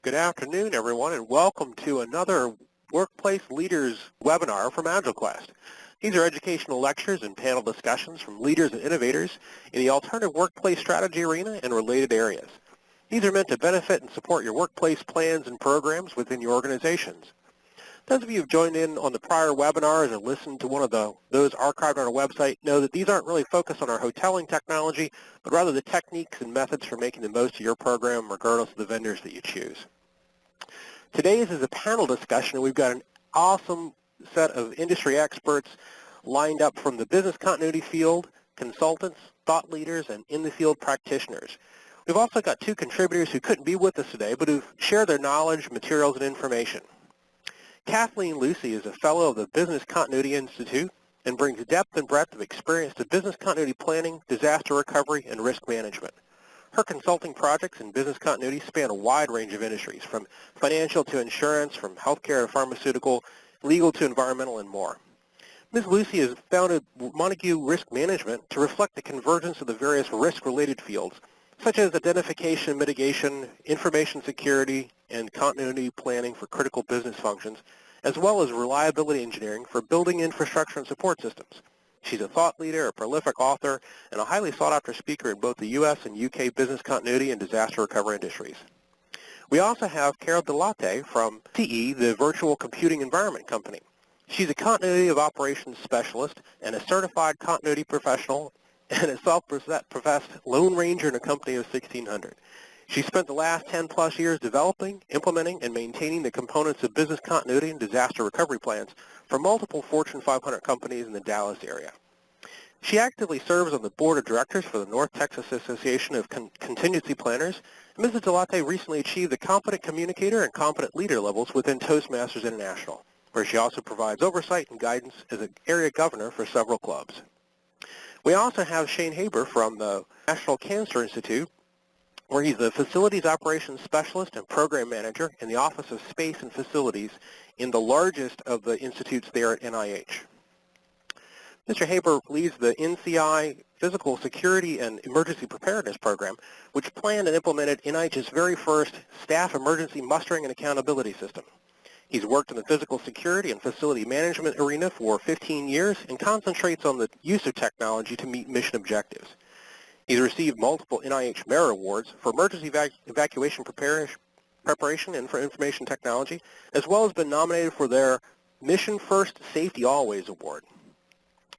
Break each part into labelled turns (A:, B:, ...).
A: Good afternoon, everyone, and welcome to another Workplace Leaders webinar from AgilQuest. These are educational lectures and panel discussions from leaders and innovators in the alternative workplace strategy arena and related areas. These are meant to benefit and support your workplace plans and programs within your organizations. Those of you who have joined in on the prior webinars or listened to one of those archived on our website know that these aren't really focused on our hoteling technology, but rather the techniques and methods for making the most of your program regardless of the vendors that you choose. Today's is a panel discussion, and we've got an awesome set of industry experts lined up from the business continuity field, consultants, thought leaders, and in-the-field practitioners. We've also got two contributors who couldn't be with us today, but who've shared their knowledge, materials, and information. Kathleen Lucy is a fellow of the Business Continuity Institute and brings depth and breadth of experience to business continuity planning, disaster recovery, and risk management. Her consulting projects in business continuity span a wide range of industries, from financial to insurance, from healthcare to pharmaceutical, legal to environmental, and more. Ms. Lucy has founded Montague Risk Management to reflect the convergence of the various risk-related fields, such as identification, mitigation, information security, and continuity planning for critical business functions, as well as reliability engineering for building infrastructure and support systems. She's a thought leader, a prolific author, and a highly sought-after speaker in both the U.S. and U.K. business continuity and disaster recovery industries. We also have Carol Delate from CE, the Virtual Computing Environment Company. She's a continuity of operations specialist and a certified continuity professional and a self-professed Lone Ranger in a company of 1,600. She spent the last 10-plus years developing, implementing, and maintaining the components of business continuity and disaster recovery plans for multiple Fortune 500 companies in the Dallas area. She actively serves on the board of directors for the North Texas Association of Contingency Planners. Mrs. Delate recently achieved the Competent Communicator and Competent Leader levels within Toastmasters International, where she also provides oversight and guidance as an area governor for several clubs. We also have Shane Haber from the National Cancer Institute, where he's the Facilities Operations Specialist and Program Manager in the Office of Space and Facilities in the largest of the institutes there at NIH. Mr. Haber leads the NCI Physical Security and Emergency Preparedness Program, which planned and implemented NIH's very first staff emergency mustering and accountability system. He's worked in the physical security and facility management arena for 15 years and concentrates on the use of technology to meet mission objectives. He's received multiple NIH Merit Awards for emergency evacuation preparation and for information technology, as well as been nominated for their Mission First Safety Always Award.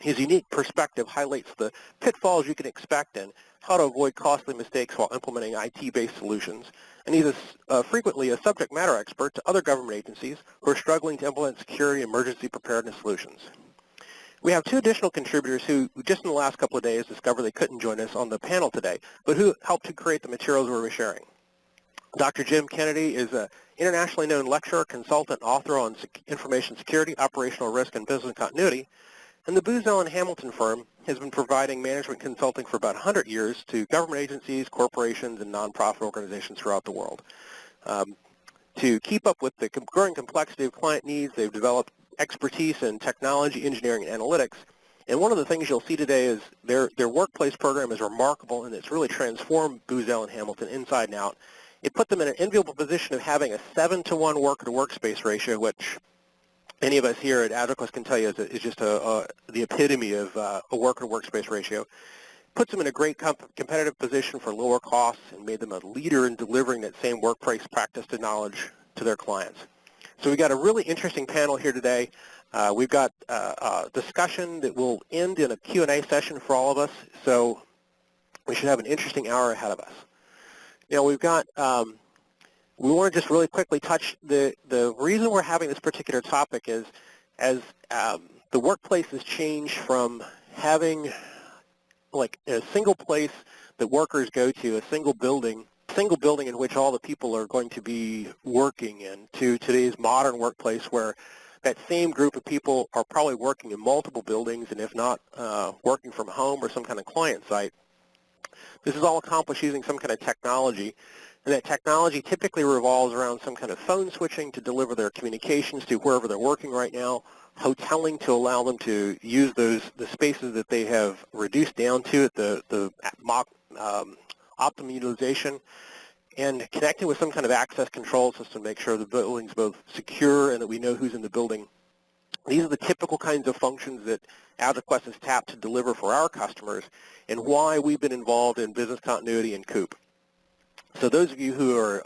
A: His unique perspective highlights the pitfalls you can expect and how to avoid costly mistakes while implementing IT-based solutions, and he's frequently a subject matter expert to other government agencies who are struggling to implement security and emergency preparedness solutions. We have two additional contributors who just in the last couple of days discovered they couldn't join us on the panel today, but who helped to create the materials we're sharing. Dr. Jim Kennedy is an internationally known lecturer, consultant, author on information security, operational risk, and business continuity, and the Booz Hamilton firm has been providing management consulting for about 100 years to government agencies, corporations, and nonprofit organizations throughout the world. To keep up with the growing complexity of client needs, they've developed expertise in technology, engineering, and analytics. And one of the things you'll see today is their workplace program is remarkable, and it's really transformed Booz Allen Hamilton inside and out. It put them in an enviable position of having a 7-to-1 worker-to-workspace ratio, which any of us here at AgilQuest can tell you is just the epitome of a worker-to-workspace ratio. Puts them in a great competitive position for lower costs and made them a leader in delivering that same workplace practice to knowledge to their clients. So we've got a really interesting panel here today. We've got a discussion that will end in a Q&A session for all of us, so we should have an interesting hour ahead of us. Now we've got, we want to just really quickly touch the reason we're having this particular topic is as the workplace has changed from having like a single place that workers go to, a single building in which all the people are going to be working in, to today's modern workplace where that same group of people are probably working in multiple buildings and if not working from home or some kind of client site. This is all accomplished using some kind of technology, and that technology typically revolves around some kind of phone switching to deliver their communications to wherever they're working right now, hoteling to allow them to use the spaces that they have reduced down to at the optimum utilization, and connecting with some kind of access control system to make sure the building's both secure and that we know who's in the building. These are the typical kinds of functions that AgilQuest is tapped to deliver for our customers and why we've been involved in business continuity and COOP. So those of you who are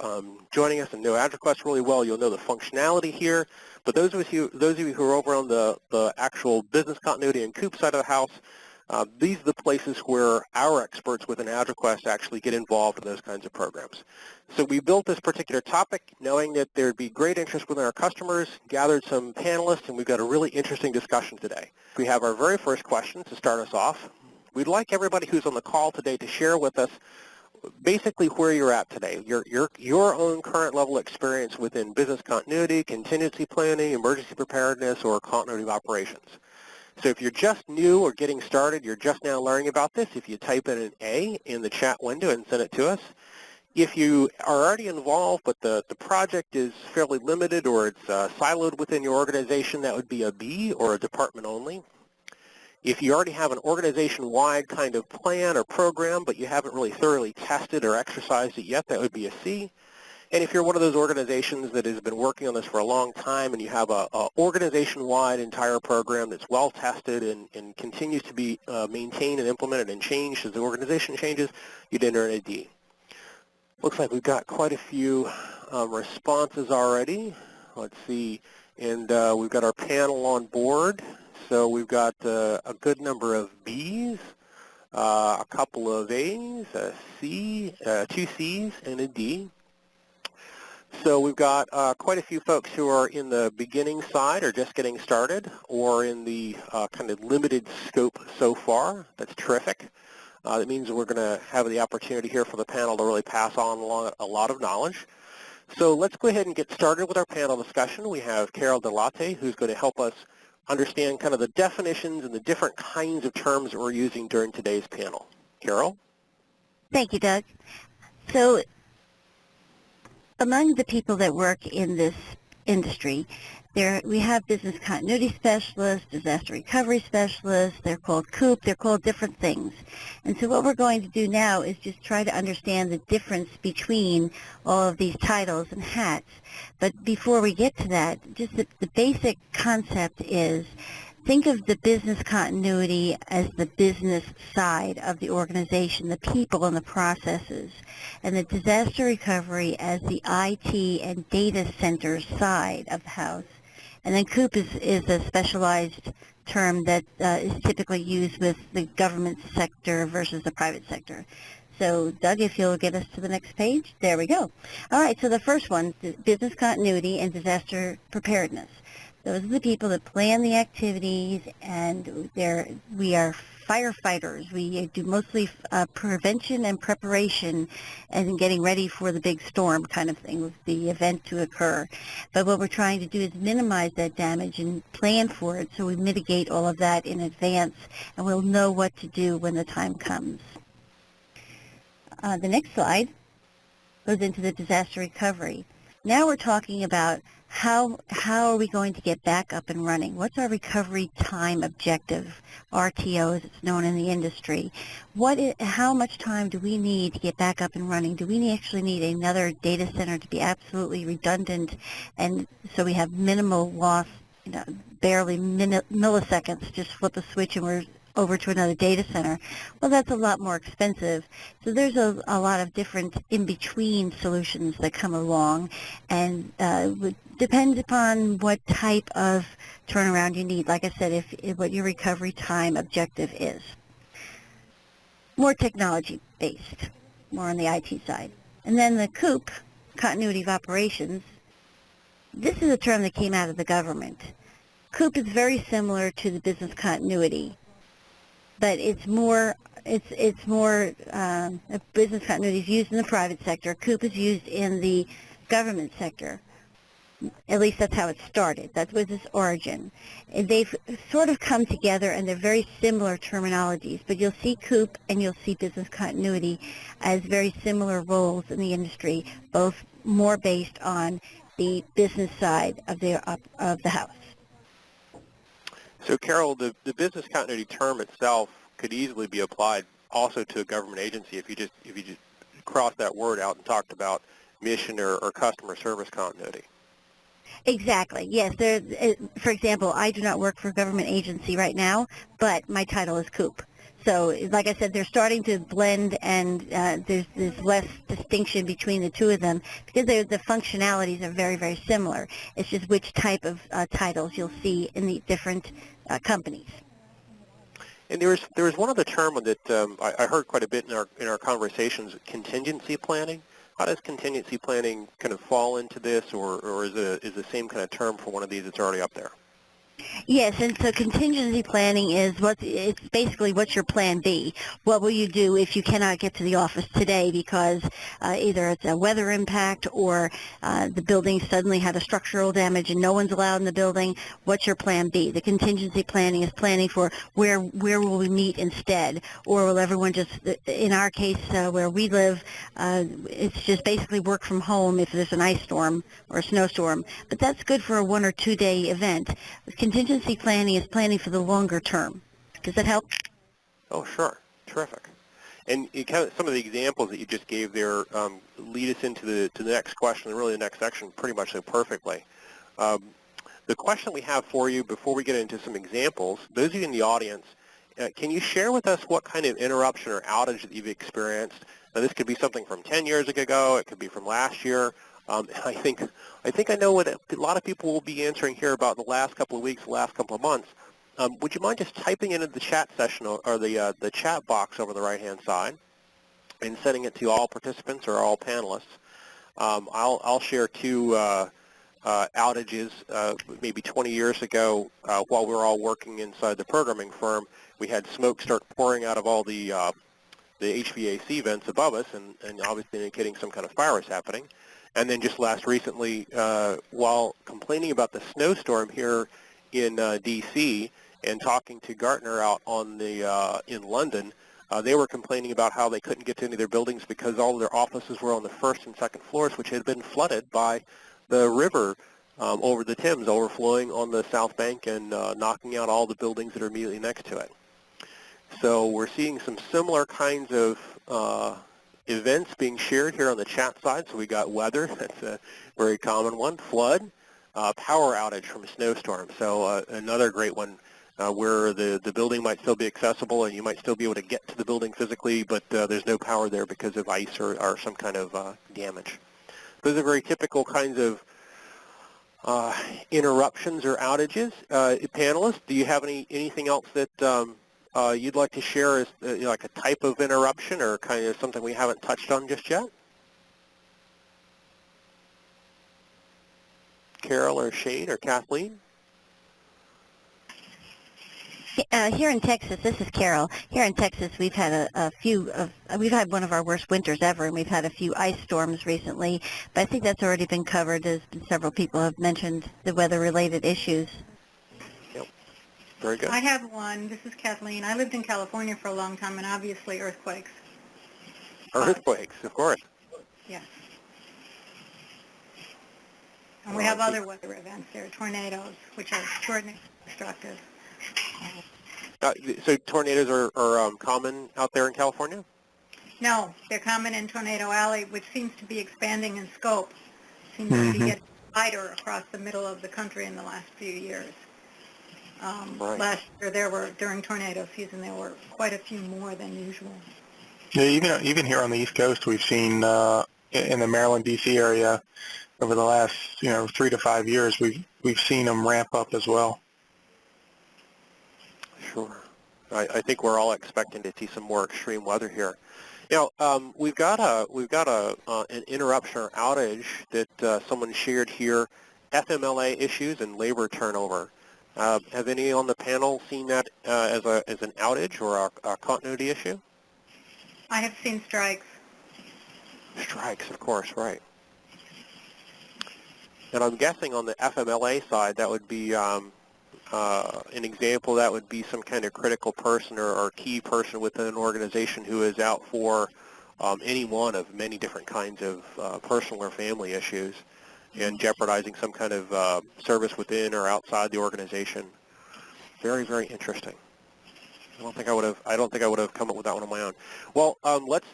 A: joining us and know AgilQuest really well, you'll know the functionality here. But those of you who are over on the actual business continuity and COOP side of the house, these are the places where our experts within AgilQuest actually get involved in those kinds of programs. So we built this particular topic knowing that there would be great interest within our customers, gathered some panelists, and we've got a really interesting discussion today. We have our very first question to start us off. We'd like everybody who's on the call today to share with us basically where you're at today, your own current level of experience within business continuity, contingency planning, emergency preparedness, or continuity of operations. So if you're just new or getting started, you're just now learning about this, if you type in an A in the chat window and send it to us. If you are already involved but the project is fairly limited or it's siloed within your organization, that would be a B or a department only. If you already have an organization-wide kind of plan or program but you haven't really thoroughly tested or exercised it yet, that would be a C. And if you're one of those organizations that has been working on this for a long time and you have a organization-wide entire program that's well-tested and continues to be maintained and implemented and changed as the organization changes, you'd enter in a D. Looks like we've got quite a few responses already. Let's see. And we've got our panel on board. So we've got a good number of Bs, a couple of As, a C, 2 Cs, and a D. So we've got quite a few folks who are in the beginning side or just getting started or in the kind of limited scope so far. That's terrific. That means we're going to have the opportunity here for the panel to really pass on along a lot of knowledge. So let's go ahead and get started with our panel discussion. We have Carol Delate, who's going to help us understand kind of the definitions and the different kinds of terms that we're using during today's panel. Carol?
B: Thank you, Doug. So among the people that work in this industry, we have business continuity specialists, disaster recovery specialists, they're called COOP, they're called different things. And so what we're going to do now is just try to understand the difference between all of these titles and hats. But before we get to that, just the basic concept is think of the business continuity as the business side of the organization, the people and the processes, and the disaster recovery as the IT and data center side of the house. And then COOP is a specialized term that is typically used with the government sector versus the private sector. So, Doug, if you'll get us to the next page. There we go. All right, so the first one, business continuity and disaster preparedness. Those are the people that plan the activities, and we are firefighters. We do mostly prevention and preparation and getting ready for the big storm kind of thing, the event to occur. But what we're trying to do is minimize that damage and plan for it so we mitigate all of that in advance, and we'll know what to do when the time comes. The next slide goes into the disaster recovery. Now we're talking about how are we going to get back up and running? What's our recovery time objective, RTO as it's known in the industry? How much time do we need to get back up and running? Do we actually need another data center to be absolutely redundant and so we have minimal loss, barely milliseconds, just flip a switch and we're over to another data center? Well, that's a lot more expensive. So there's a lot of different in-between solutions that come along, and depends upon what type of turnaround you need. Like I said, what your recovery time objective is. More technology-based, more on the IT side. And then the COOP, continuity of operations, this is a term that came out of the government. COOP is very similar to the business continuity, but it's more business continuity is used in the private sector. COOP is used in the government sector. At least that's how it started. That was its origin. And they've sort of come together, and they're very similar terminologies. But you'll see COOP and you'll see business continuity as very similar roles in the industry, both more based on the business side of the house.
A: So, Carol, the business continuity term itself could easily be applied also to a government agency if you just crossed that word out and talked about mission or customer service continuity.
B: Exactly. Yes. For example, I do not work for a government agency right now, but my title is COOP. So, like I said, they're starting to blend, and there's less distinction between the two of them because the functionalities are very, very similar. It's just which type of titles you'll see in the different companies.
A: And there was one other term that I heard quite a bit in our conversations: contingency planning. How does contingency planning kind of fall into this, or is the same kind of term for one of these that's already up there?
B: Yes, and so contingency planning it's basically what's your plan B. What will you do if you cannot get to the office today because either it's a weather impact or the building suddenly had a structural damage and no one's allowed in the building? What's your plan B? The contingency planning is planning for where will we meet instead, or will everyone just, in our case where we live, it's just basically work from home if there's an ice storm or a snowstorm. But that's good for a 1 or 2 day event. Contingency planning is planning for the longer term. Does that help?
A: Oh, sure. Terrific. And some of the examples that you just gave there lead us into the next question, and really the next section pretty much so perfectly. The question we have for you before we get into some examples, those of you in the audience, can you share with us what kind of interruption or outage that you've experienced? Now, this could be something from 10 years ago. It could be from last year. I think I know what a lot of people will be answering here about the last couple of weeks, the last couple of months. Would you mind just typing into the chat session or the chat box over the right-hand side and sending it to all participants or all panelists? I'll share two outages maybe 20 years ago while we were all working inside the programming firm. We had smoke start pouring out of all the HVAC vents above us and obviously indicating some kind of fire was happening. And then just recently, while complaining about the snowstorm here in D.C. and talking to Gartner out on in London, they were complaining about how they couldn't get to any of their buildings because all of their offices were on the first and second floors, which had been flooded by the river over the Thames, overflowing on the South Bank and knocking out all the buildings that are immediately next to it. So we're seeing some similar kinds of events being shared here on the chat side. So we got weather, that's a very common one, flood, power outage from a snowstorm. So another great one where the building might still be accessible and you might still be able to get to the building physically, but there's no power there because of ice or some kind of damage. Those are very typical kinds of interruptions or outages. Panelists, do you have anything else that you'd like to share as like a type of interruption or kind of something we haven't touched on just yet? Carol or Shane or Kathleen?
B: Here in Texas, this is Carol. Here in Texas, we've had we've had one of our worst winters ever, and we've had a few ice storms recently. But I think that's already been covered, as several people have mentioned the weather-related issues.
A: Yep. Very good.
C: I have one. This is Kathleen. I lived in California for a long time, and obviously earthquakes.
A: Earthquakes, of course.
C: Yes. And we have other weather events. There are tornadoes, which are extraordinarily destructive.
A: So tornadoes are common out there in California?
C: No, they're common in Tornado Alley, which seems to be expanding in scope. Seems to be getting wider across the middle of the country in the last few years.
A: Right.
C: Last year, during tornado season, there were quite a few more than usual.
D: Yeah, even here on the East Coast, we've seen in the Maryland, D.C. area over the last 3 to 5 years, we've seen them ramp up as well.
A: Sure. I think we're all expecting to see some more extreme weather here. We've got an interruption or outage that someone shared here, FMLA issues and labor turnover. Have any on the panel seen that as an outage or a continuity issue?
C: I have seen strikes.
A: Strikes, of course, right. And I'm guessing on the FMLA side, that would be an example. That would be some kind of critical person or key person within an organization who is out for any one of many different kinds of personal or family issues and jeopardizing some kind of service within or outside the organization. Very, very interesting. I don't think I would have come up with that one on my own. Well,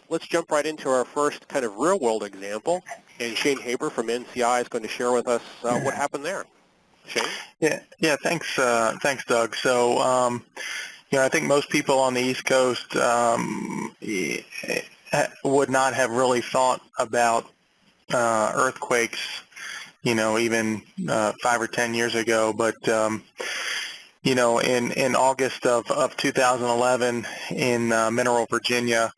A: let's jump right into our first kind of real world example, and Shane Haber from NCI is going to share with us what happened there. Shane?
D: Yeah. Thanks, Doug. So, I think most people on the East Coast would not have really thought about earthquakes, even 5 or 10 years ago, but in August of 2011 in Mineral, Virginia,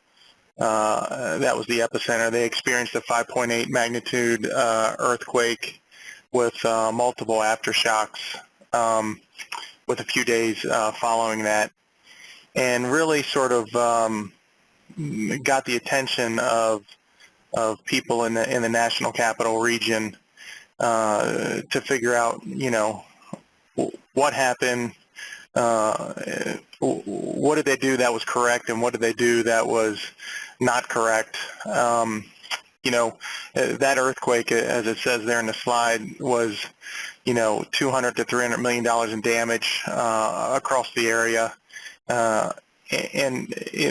D: that was the epicenter. They experienced a 5.8 magnitude earthquake with multiple aftershocks with a few days following that, and really sort of got the attention of people in the National Capital Region to figure out, what happened, what did they do that was correct, and what did they do that was not correct. That earthquake, as it says there in the slide, was, $200 to $300 million in damage across the area. And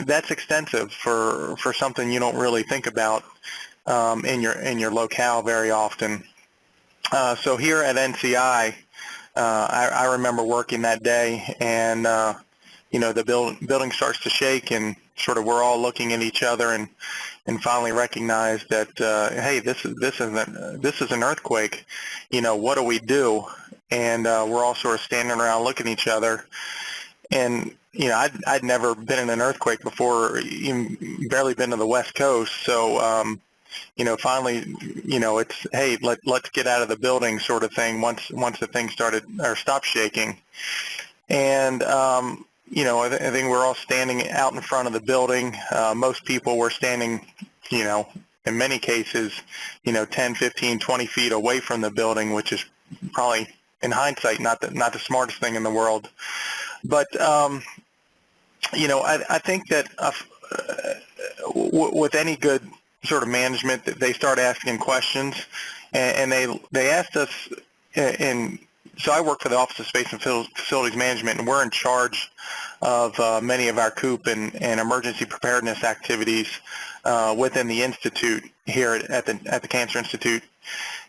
D: that's extensive for something you don't really think about in your locale very often. So here at NCI, I remember working that day, and the building starts to shake, and sort of we're all looking at each other, and finally recognize that hey, this is an earthquake. What do we do? And we're all sort of standing around looking at each other, and I'd never been in an earthquake before, even barely been to the West Coast, so finally, it's, hey, let's get out of the building sort of thing once the thing stopped shaking. And, I think we're all standing out in front of the building. Most people were standing, in many cases, 10, 15, 20 feet away from the building, which is probably, in hindsight, not the smartest thing in the world. But, I think that with any good sort of management, that they start asking questions, and they asked us, so I work for the Office of Space and Facilities Management, and we're in charge of many of our COOP and emergency preparedness activities within the Institute here at the Cancer Institute.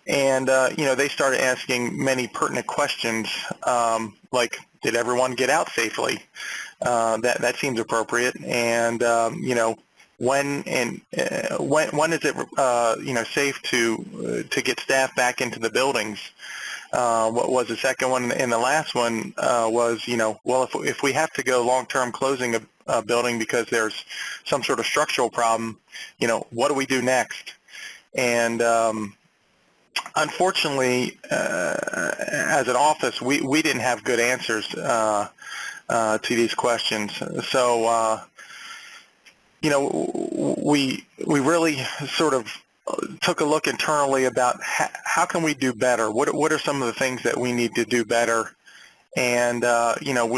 D: And they started asking many pertinent questions, like, did everyone get out safely? That seems appropriate. And when is it safe to get staff back into the buildings? What was the second one? And the last one was, well, if we have to go long-term closing a building because there's some sort of structural problem, what do we do next? And unfortunately, as an office, we didn't have good answers to these questions. So, we really sort of took a look internally about how can we do better? What are some of the things that we need to do better? And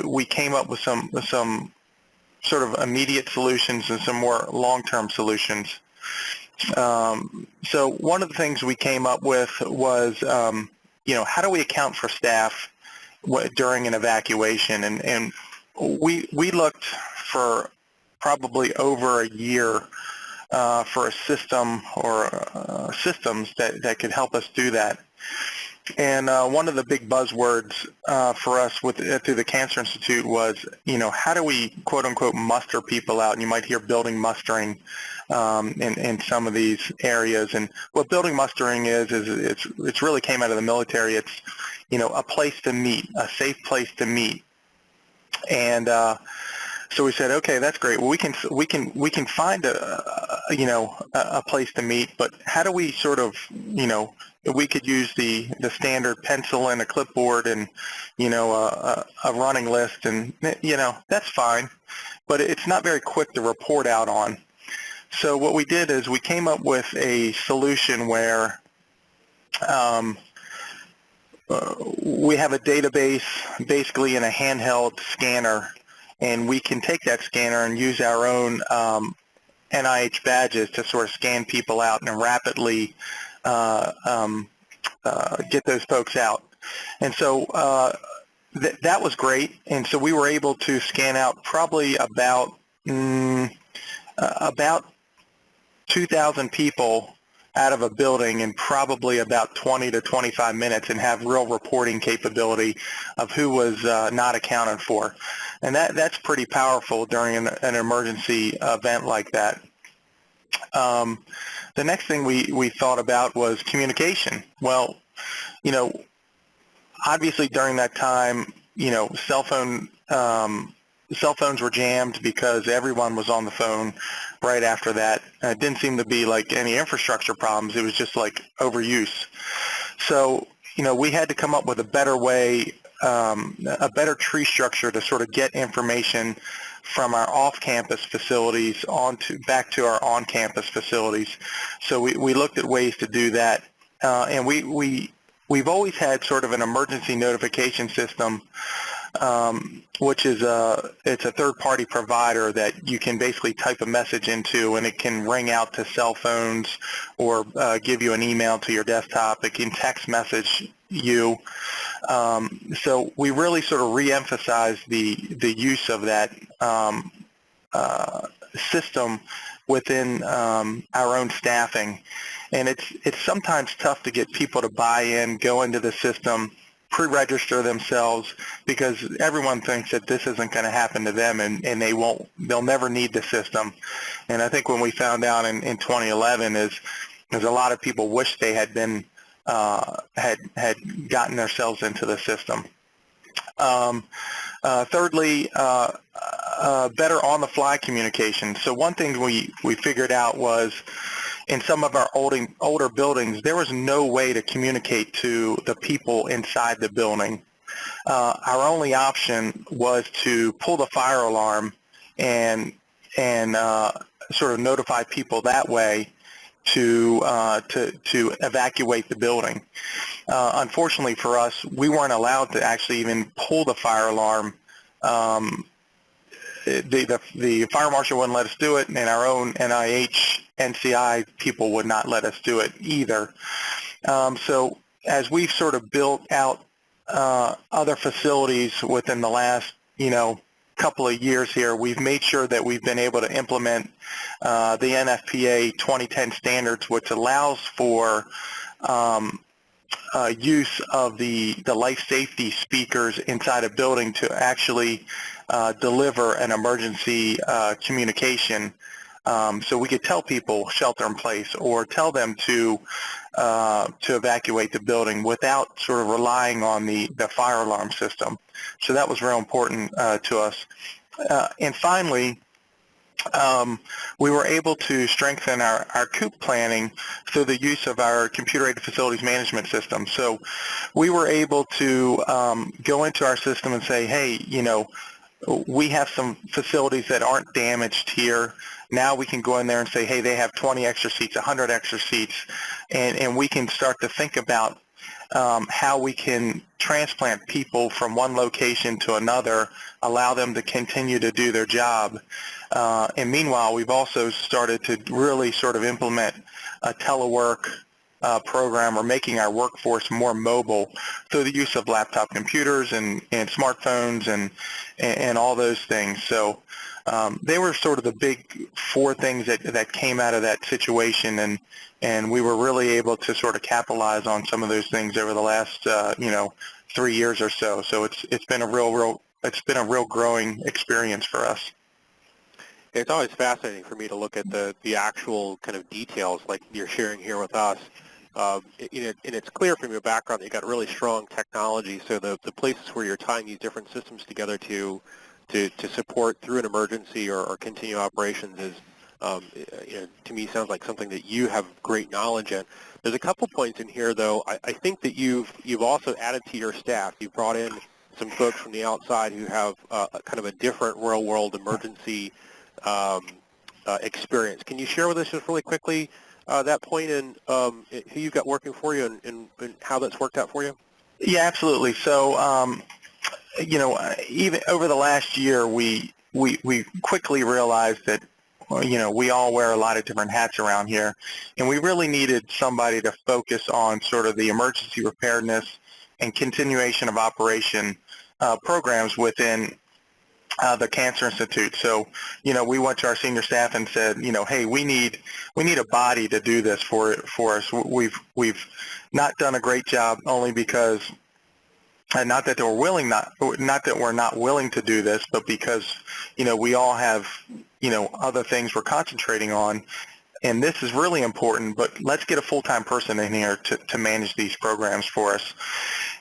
D: we came up with some sort of immediate solutions and some more long-term solutions. So one of the things we came up with was how do we account for staff during an evacuation? And we looked for probably over a year for a system or systems that could help us do that. And one of the big buzzwords for us through the Cancer Institute was, how do we, quote unquote, muster people out? And you might hear building mustering in some of these areas. And what building mustering is it's really came out of the military. It's, a place to meet, a safe place to meet. And so we said, okay, that's great. Well, we can find a place to meet, but how do we sort of, we could use the standard pencil and a clipboard and, a running list, and, that's fine, but it's not very quick to report out on. So what we did is we came up with a solution where we have a database basically in a handheld scanner, and we can take that scanner and use our own NIH badges to sort of scan people out and rapidly get those folks out. And so, that was great, and so we were able to scan out probably about 2,000 people out of a building in probably about 20 to 25 minutes and have real reporting capability of who was not accounted for. And that's pretty powerful during an emergency event like that. The next thing we thought about was communication. Well, obviously during that time, cell phones were jammed because everyone was on the phone right after that. It didn't seem to be like any infrastructure problems. It was just like overuse. So, we had to come up with a better way, a better tree structure to sort of get information from our off-campus facilities back to our on-campus facilities. So we looked at ways to do that. And we've always had sort of an emergency notification system, which is it's a third-party provider that you can basically type a message into, and it can ring out to cell phones or give you an email to your desktop. It can text message you. So we really sort of re-emphasized the use of that system within our own staffing. And it's sometimes tough to get people to buy in, go into the system, pre-register themselves, because everyone thinks that this isn't going to happen to them, and they'll never need the system. And I think when we found out in 2011 is a lot of people wish they had been had gotten themselves into the system. Thirdly, better on-the-fly communication. So one thing we figured out was in some of our older buildings, there was no way to communicate to the people inside the building. Our only option was to pull the fire alarm and sort of notify people that way to evacuate the building. Unfortunately for us, we weren't allowed to actually even pull the fire alarm. The fire marshal wouldn't let us do it, and our own NIH, NCI people would not let us do it either. So as we've sort of built out other facilities within the last, couple of years here, we've made sure that we've been able to implement the NFPA 2010 standards, which allows for use of the life safety speakers inside a building to actually deliver an emergency communication. So we could tell people shelter in place or tell them to evacuate the building without sort of relying on the fire alarm system. So that was real important to us. And finally, we were able to strengthen our COOP planning through the use of our computer-aided facilities management system. So we were able to go into our system and say, hey, we have some facilities that aren't damaged here. Now we can go in there and say, hey, they have 20 extra seats, 100 extra seats, and we can start to think about how we can transplant people from one location to another, allow them to continue to do their job. And meanwhile, we've also started to really sort of implement a telework program, or making our workforce more mobile through the use of laptop computers and smartphones and all those things. So they were sort of the big four things that came out of that situation, and we were really able to sort of capitalize on some of those things over the last 3 years or so. So it's been a real growing experience for us.
A: It's always fascinating for me to look at the actual kind of details like you're sharing here with us. And it's clear from your background that you've got really strong technology, so the places where you're tying these different systems together to support through an emergency or continue operations is, to me, sounds like something that you have great knowledge in. There's a couple points in here, though. I think that you've also added to your staff. You've brought in some folks from the outside who have kind of a different real-world emergency experience. Can you share with us just really quickly that point and who you've got working for you and how that's worked out for you?
D: Yeah, absolutely. So, even over the last year, we quickly realized that, we all wear a lot of different hats around here, and we really needed somebody to focus on sort of the emergency preparedness and continuation of operation programs within the Cancer Institute. So, we went to our senior staff and said, hey, we need a body to do this for us. We've not done a great job, only because, and not that we're not willing to do this, but because we all have other things we're concentrating on. And this is really important, but let's get a full-time person in here to manage these programs for us.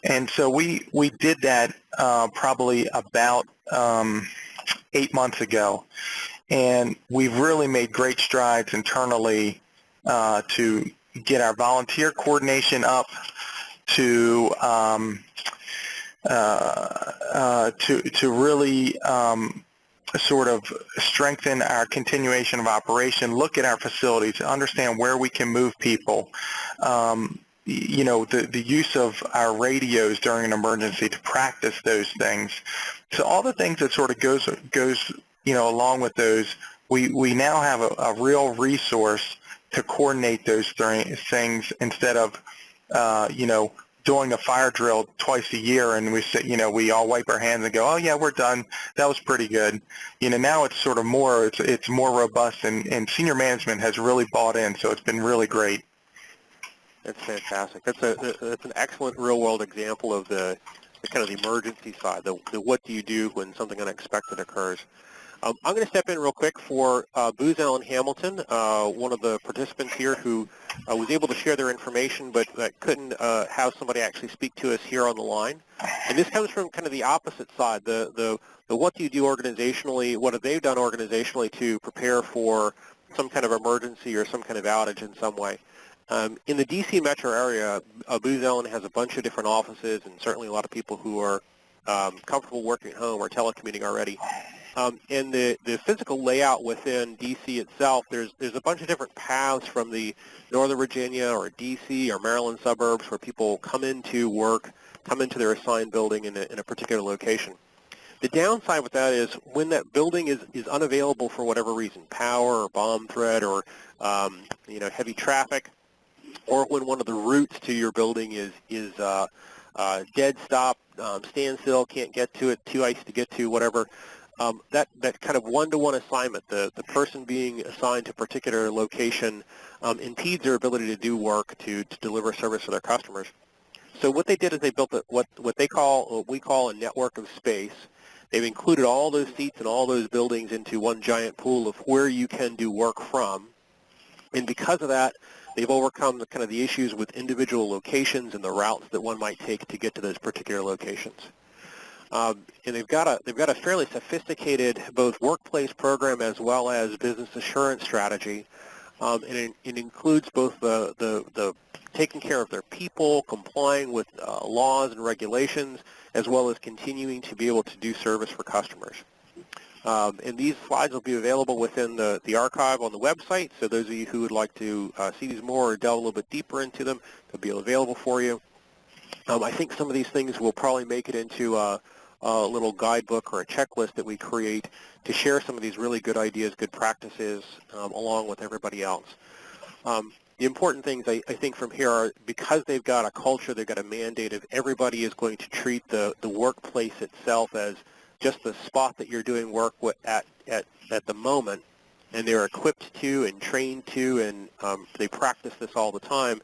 D: And so we did that probably about 8 months ago. And we've really made great strides internally to get our volunteer coordination up, to really sort of strengthen our continuation of operation, look at our facilities, understand where we can move people, the use of our radios during an emergency to practice those things. So all the things that sort of goes along with those, we now have a real resource to coordinate those things instead of doing a fire drill twice a year, and we all wipe our hands and go, oh yeah, we're done. That was pretty good. Now it's sort of more, it's more robust, and senior management has really bought in, so it's been really great.
A: That's fantastic. That's an excellent real-world example of the kind of the emergency side, the what do you do when something unexpected occurs. I'm going to step in real quick for Booz Allen Hamilton, one of the participants here who was able to share their information but couldn't have somebody actually speak to us here on the line. And this comes from kind of the opposite side, the what do you do organizationally, what have they done organizationally to prepare for some kind of emergency or some kind of outage in some way. In the D.C. metro area, Booz Allen has a bunch of different offices and certainly a lot of people who are comfortable working at home or telecommuting already. And the physical layout within D.C. itself, there's a bunch of different paths from the Northern Virginia or D.C. or Maryland suburbs where people come into work, come into their assigned building in a particular location. The downside with that is when that building is unavailable for whatever reason, power or bomb threat or heavy traffic, or when one of the routes to your building is dead stop, standstill, can't get to it, too icy to get to, whatever. That kind of one-to-one assignment, the person being assigned to a particular location, impedes their ability to do work, to deliver service to their customers. So what they did is they built what we call a network of space. They've included all those seats and all those buildings into one giant pool of where you can do work from. And because of that, they've overcome the issues with individual locations and the routes that one might take to get to those particular locations. And they've got a fairly sophisticated both workplace program as well as business assurance strategy, and it includes both the taking care of their people, complying with laws and regulations, as well as continuing to be able to do service for customers. And these slides will be available within the archive on the website, so those of you who would like to see these more or delve a little bit deeper into them, they'll be available for you. I think some of these things will probably make it into a little guidebook or a checklist that we create to share some of these really good ideas, good practices, along with everybody else. The important things I think from here are because they've got a culture, they've got a mandate of everybody is going to treat the workplace itself as just the spot that you're doing work at the moment, and they're equipped to and trained to, and they practice this all the time.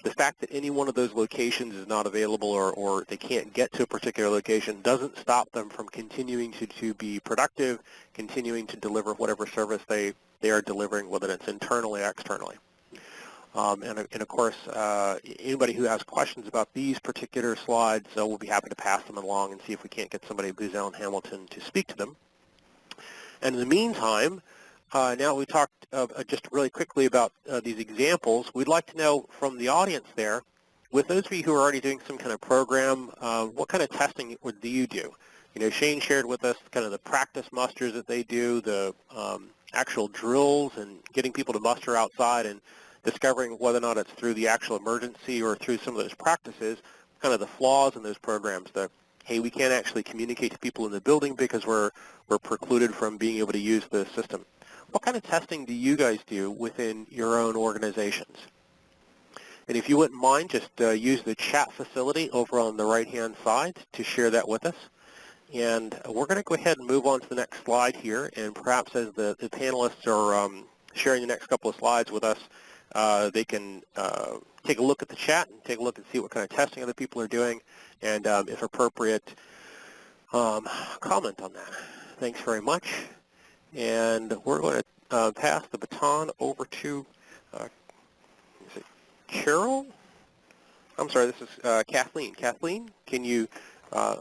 A: The fact that any one of those locations is not available or they can't get to a particular location doesn't stop them from continuing to be productive, continuing to deliver whatever service they are delivering, whether it's internally or externally. And of course, anybody who has questions about these particular slides, we'll be happy to pass them along and see if we can't get somebody at Booz Allen Hamilton to speak to them. And in the meantime, now we talked just really quickly about these examples. We'd like to know from the audience there, with those of you who are already doing some kind of program, what kind of testing do you do? Shane shared with us kind of the practice musters that they do, the actual drills and getting people to muster outside and discovering whether or not it's through the actual emergency or through some of those practices, kind of the flaws in those programs, hey, we can't actually communicate to people in the building because we're precluded from being able to use the system. What kind of testing do you guys do within your own organizations? And if you wouldn't mind, just use the chat facility over on the right-hand side to share that with us. And we're going to go ahead and move on to the next slide here, and perhaps as the panelists are sharing the next couple of slides with us, they can take a look at the chat and take a look and see what kind of testing other people are doing, and if appropriate, comment on that. Thanks very much. And we're going to pass the baton over to is it Carol? I'm sorry, this is Kathleen. Kathleen, can you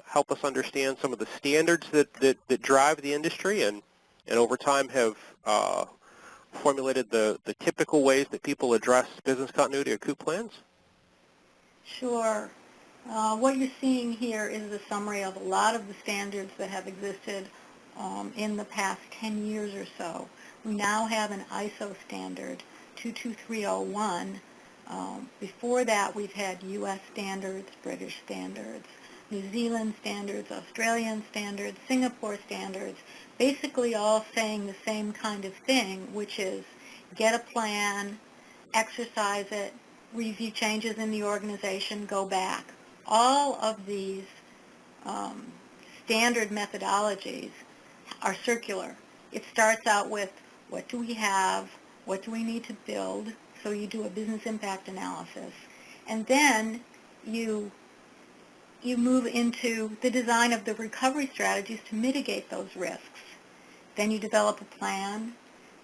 A: help us understand some of the standards that drive the industry and over time have formulated the typical ways that people address business continuity or COOP plans?
C: Sure. What you're seeing here is a summary of a lot of the standards that have existed in the past 10 years or so. We now have an ISO standard, 22301. Before that, we've had U.S. standards, British standards, New Zealand standards, Australian standards, Singapore standards, basically all saying the same kind of thing, which is get a plan, exercise it, review changes in the organization, go back. All of these standard methodologies are circular. It starts out with what do we have, what do we need to build, so you do a business impact analysis, and then you move into the design of the recovery strategies to mitigate those risks. Then you develop a plan,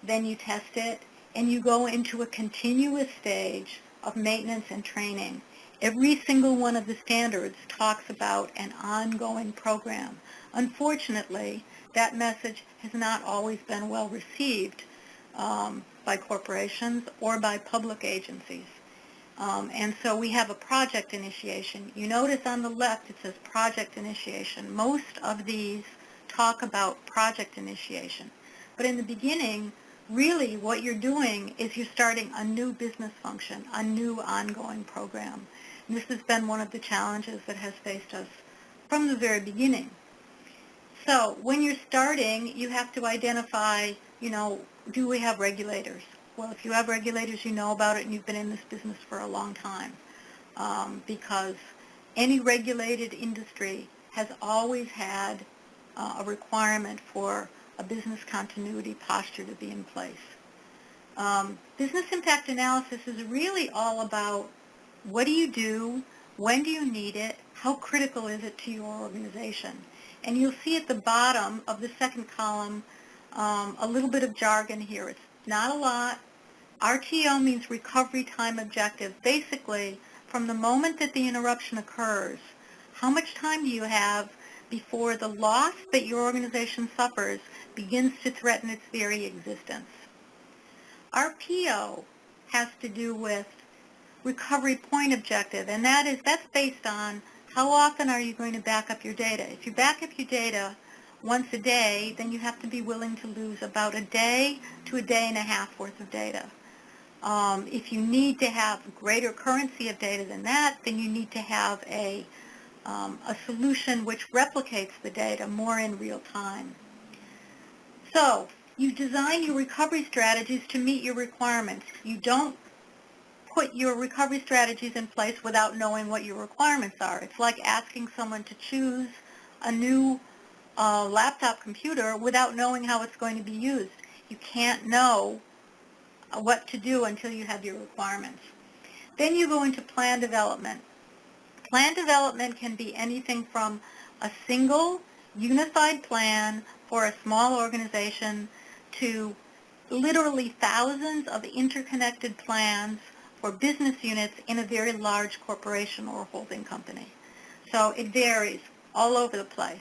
C: then you test it, and you go into a continuous stage of maintenance and training. Every single one of the standards talks about an ongoing program. Unfortunately, that message has not always been well received by corporations or by public agencies. And so we have a project initiation. You notice on the left it says project initiation. Most of these talk about project initiation. But in the beginning, really what you're doing is you're starting a new business function, a new ongoing program. And this has been one of the challenges that has faced us from the very beginning. So when you're starting, you have to identify, do we have regulators? Well, if you have regulators, you know about it, and you've been in this business for a long time, because any regulated industry has always had a requirement for a business continuity posture to be in place. Business impact analysis is really all about what do you do, when do you need it, how critical is it to your organization. And you'll see at the bottom of the second column a little bit of jargon here. It's not a lot. RTO means recovery time objective. Basically, from the moment that the interruption occurs, how much time do you have before the loss that your organization suffers begins to threaten its very existence? RPO has to do with recovery point objective, and that's based on how often are you going to back up your data. If you back up your data once a day, then you have to be willing to lose about a day to a day and a half worth of data. If you need to have greater currency of data than that, then you need to have a solution which replicates the data more in real time. So you design your recovery strategies to meet your requirements. You don't put your recovery strategies in place without knowing what your requirements are. It's like asking someone to choose a new laptop computer without knowing how it's going to be used. You can't know what to do until you have your requirements. Then you go into plan development. Plan development can be anything from a single unified plan for a small organization to literally thousands of interconnected plans for business units in a very large corporation or holding company. So it varies all over the place.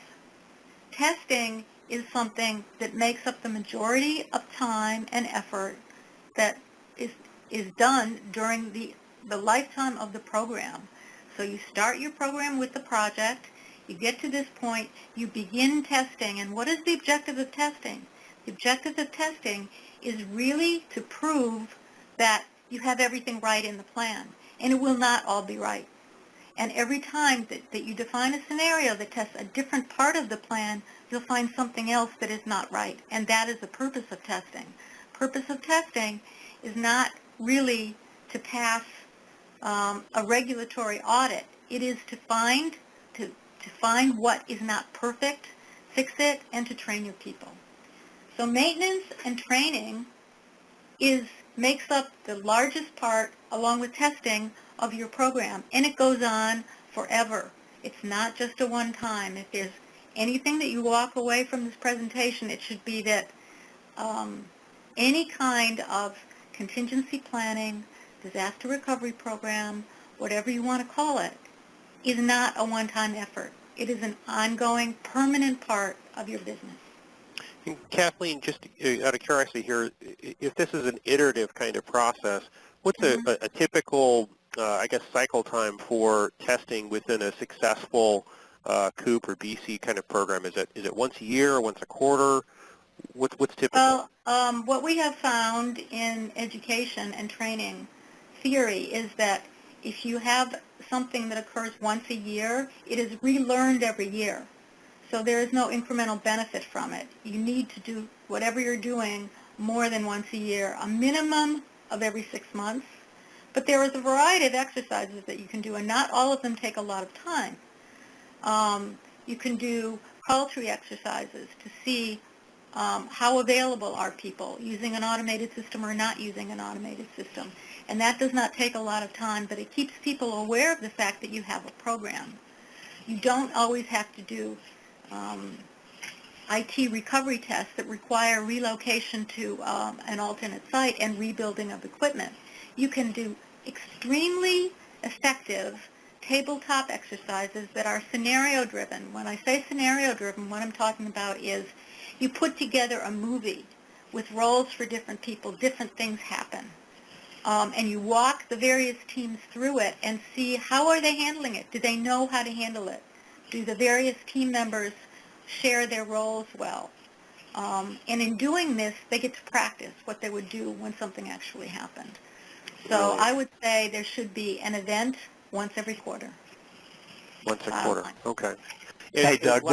C: Testing is something that makes up the majority of time and effort that is done during the lifetime of the program. So you start your program with the project, you get to this point, you begin testing, and what is the objective of testing? The objective of testing is really to prove that you have everything right in the plan, and it will not all be right. And every time that you define a scenario that tests a different part of the plan, you'll find something else that is not right, and that is the purpose of testing. Purpose of testing is not really to pass a regulatory audit. It is to find what is not perfect, fix it, and to train your people. So maintenance and training makes up the largest part, along with testing, of your program, and it goes on forever. It's not just a one-time. If there's anything that you walk away from this presentation, it should be that any kind of contingency planning, disaster recovery program, whatever you want to call it, is not a one-time effort. It is an ongoing, permanent part of your business.
A: And Kathleen, just out of curiosity here, if this is an iterative kind of process, what's a typical, I guess, cycle time for testing within a successful COOP or BC kind of program? Is it once a year or once a quarter? What's typical?
C: Well, what we have found in education and training theory is that if you have something that occurs once a year, it is relearned every year. So there is no incremental benefit from it. You need to do whatever you're doing more than once a year, a minimum of every 6 months. But there is a variety of exercises that you can do, and not all of them take a lot of time. You can do call tree exercises to see how available are people using an automated system or not using an automated system. And that does not take a lot of time, but it keeps people aware of the fact that you have a program. You don't always have to do IT recovery tests that require relocation to an alternate site and rebuilding of equipment. You can do extremely effective tabletop exercises that are scenario-driven. When I say scenario-driven, what I'm talking about is you put together a movie with roles for different people, different things happen, and you walk the various teams through it and see how are they handling it. Do they know how to handle it? Do the various team members share their roles well? And in doing this, they get to practice what they would do when something actually happened. So I would say there should be an event once every quarter.
A: Once a quarter. Okay.
D: Hey, Doug.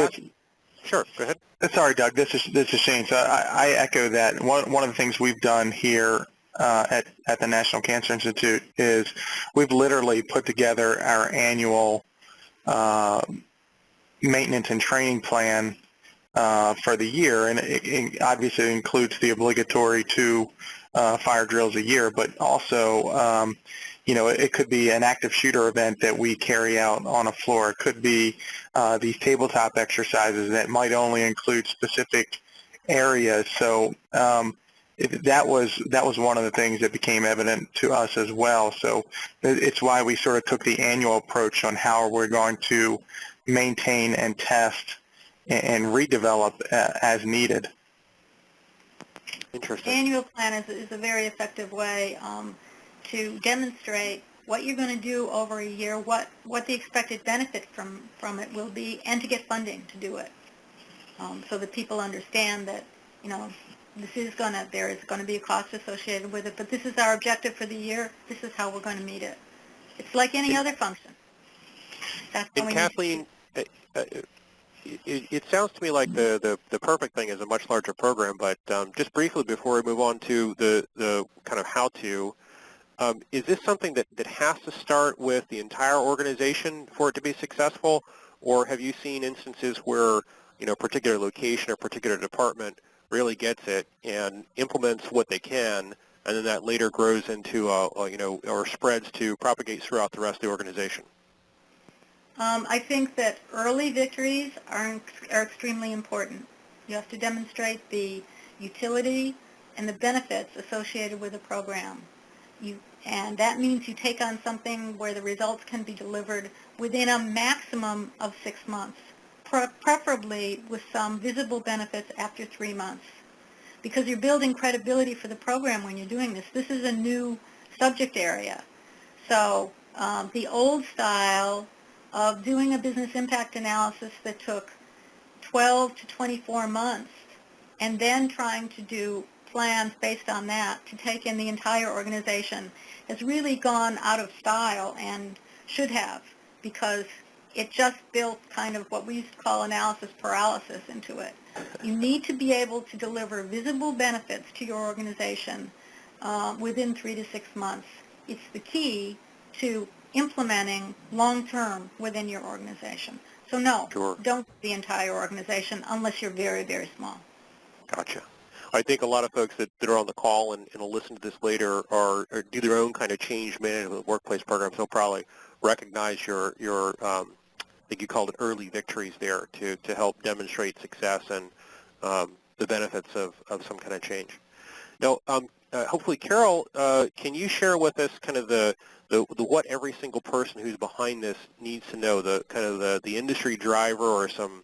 A: Sure. Go ahead.
D: Sorry, Doug. This is Shane. So I echo that. One of the things we've done here at the National Cancer Institute is we've literally put together our annual maintenance and training plan for the year, and it obviously includes the obligatory 2 fire drills a year, but also it could be an active shooter event that we carry out on a floor. It could be these tabletop exercises that might only include specific areas. So that was one of the things that became evident to us as well. So it's why we sort of took the annual approach on how we're going to maintain and test and redevelop as needed.
A: Interesting.
C: Annual plan is a very effective way to demonstrate what you're going to do over a year, what the expected benefit from it will be, and to get funding to do it, so that people understand that there is going to be a cost associated with it, but this is our objective for the year. This is how we're going to meet it. It's like any other function. That's
A: and Kathleen, it sounds to me like the perfect thing is a much larger program, but just briefly before we move on to the kind of how-to, is this something that has to start with the entire organization for it to be successful, or have you seen instances where a particular location or particular department really gets it and implements what they can, and then that later grows into or spreads to propagate throughout the rest of the organization?
C: I think that early victories are extremely important. You have to demonstrate the utility and the benefits associated with a program. And that means you take on something where the results can be delivered within a maximum of 6 months, preferably with some visible benefits after 3 months, because you're building credibility for the program when you're doing this. This is a new subject area. So the old style of doing a business impact analysis that took 12 to 24 months and then trying to do plans based on that to take in the entire organization has really gone out of style, and should have, because it just built kind of what we used to call analysis paralysis into it. You need to be able to deliver visible benefits to your organization within 3 to 6 months. It's the key to implementing long-term within your organization. So no,
A: Sure.
C: don't the entire organization unless you're very, very small.
A: Gotcha. I think a lot of folks that are on the call and will listen to this later or do their own kind of change management workplace programs. They'll probably recognize your I think you called it early victories there to help demonstrate success and the benefits of some kind of change. Now, hopefully, Carol, can you share with us kind of the what every single person who's behind this needs to know, the kind of the industry driver or some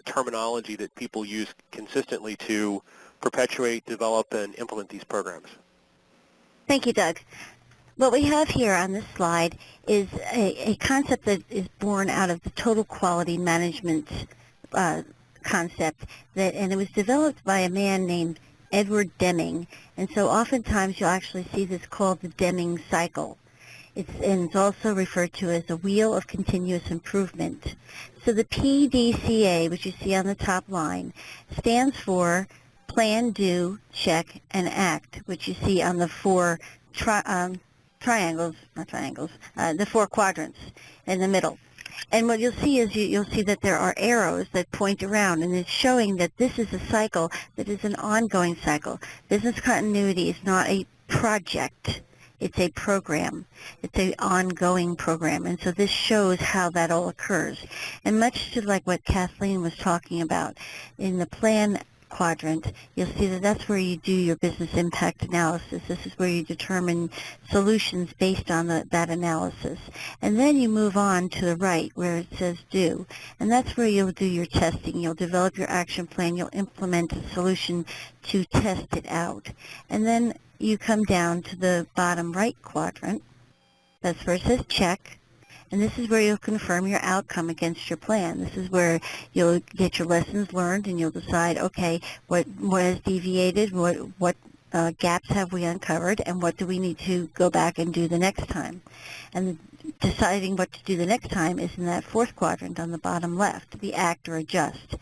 A: terminology that people use consistently to perpetuate, develop, and implement these programs?
B: Thank you, Doug. What we have here on this slide is a concept that is born out of the total quality management concept, and it was developed by a man named Edward Deming. And so oftentimes you'll actually see this called the Deming cycle. It's also referred to as a wheel of continuous improvement. So the PDCA, which you see on the top line, stands for plan, do, check, and act, which you see on the four the four quadrants in the middle. And what you'll see is you'll see that there are arrows that point around, and it's showing that this is a cycle that is an ongoing cycle. Business continuity is not a project. It's a program. It's an ongoing program. And so this shows how that all occurs. And much to like what Kathleen was talking about, in the plan quadrant, you'll see that that's where you do your business impact analysis. This is where you determine solutions based on that analysis. And then you move on to the right where it says do. And that's where you'll do your testing. You'll develop your action plan. You'll implement a solution to test it out. And then you come down to the bottom right quadrant. That's where it says check. And this is where you'll confirm your outcome against your plan. This is where you'll get your lessons learned, and you'll decide, okay, what has deviated, what gaps have we uncovered, and what do we need to go back and do the next time. And deciding what to do the next time is in that fourth quadrant on the bottom left, the act or adjust.